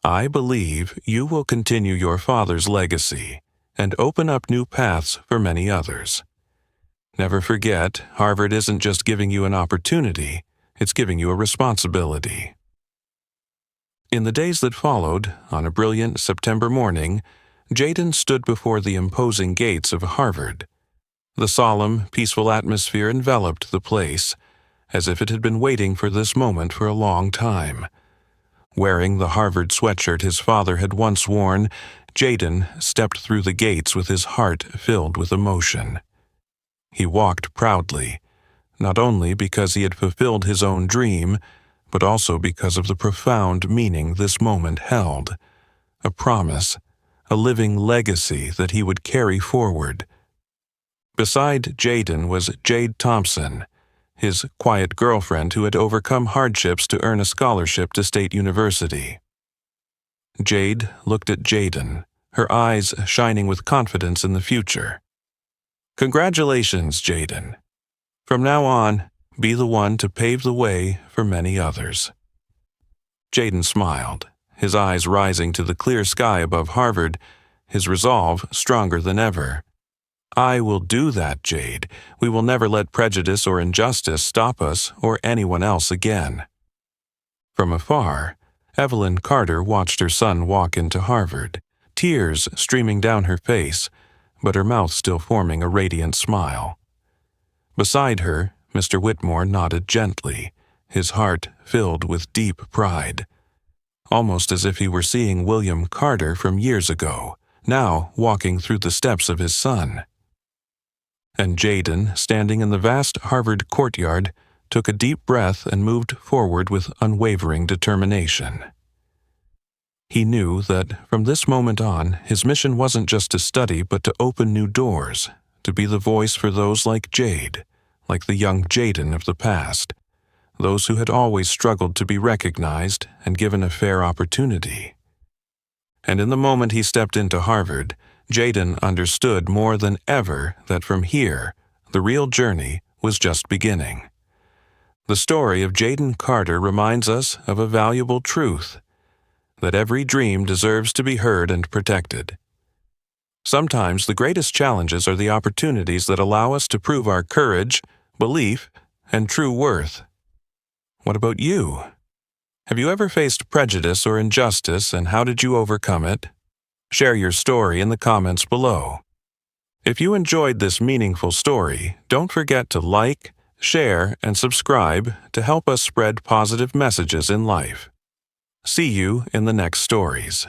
"I believe you will continue your father's legacy and open up new paths for many others. Never forget, Harvard isn't just giving you an opportunity, it's giving you a responsibility." In the days that followed, on a brilliant September morning, Jaden stood before the imposing gates of Harvard. The solemn, peaceful atmosphere enveloped the place, as if it had been waiting for this moment for a long time. Wearing the Harvard sweatshirt his father had once worn, Jaden stepped through the gates with his heart filled with emotion. He walked proudly, not only because he had fulfilled his own dream, but also because of the profound meaning this moment held, a promise, a living legacy that he would carry forward. Beside Jaden was Jade Thompson, his quiet girlfriend who had overcome hardships to earn a scholarship to State University. Jade looked at Jaden, her eyes shining with confidence in the future. "Congratulations, Jaden. From now on, be the one to pave the way for many others." Jaden smiled, his eyes rising to the clear sky above Harvard, his resolve stronger than ever. "I will do that, Jade. We will never let prejudice or injustice stop us or anyone else again." From afar, Evelyn Carter watched her son walk into Harvard, tears streaming down her face, but her mouth still forming a radiant smile. Beside her, Mr. Whitmore nodded gently, his heart filled with deep pride, almost as if he were seeing William Carter from years ago, now walking through the steps of his son. And Jaden, standing in the vast Harvard courtyard, took a deep breath and moved forward with unwavering determination. He knew that from this moment on, his mission wasn't just to study but to open new doors, to be the voice for those like Jade, like the young Jaden of the past, those who had always struggled to be recognized and given a fair opportunity. And in the moment he stepped into Harvard, Jaden understood more than ever that from here, the real journey was just beginning. The story of Jaden Carter reminds us of a valuable truth, that every dream deserves to be heard and protected. Sometimes the greatest challenges are the opportunities that allow us to prove our courage, belief, and true worth. What about you? Have you ever faced prejudice or injustice, and how did you overcome it? Share your story in the comments below. If you enjoyed this meaningful story, don't forget to like, share, and subscribe to help us spread positive messages in life. See you in the next stories.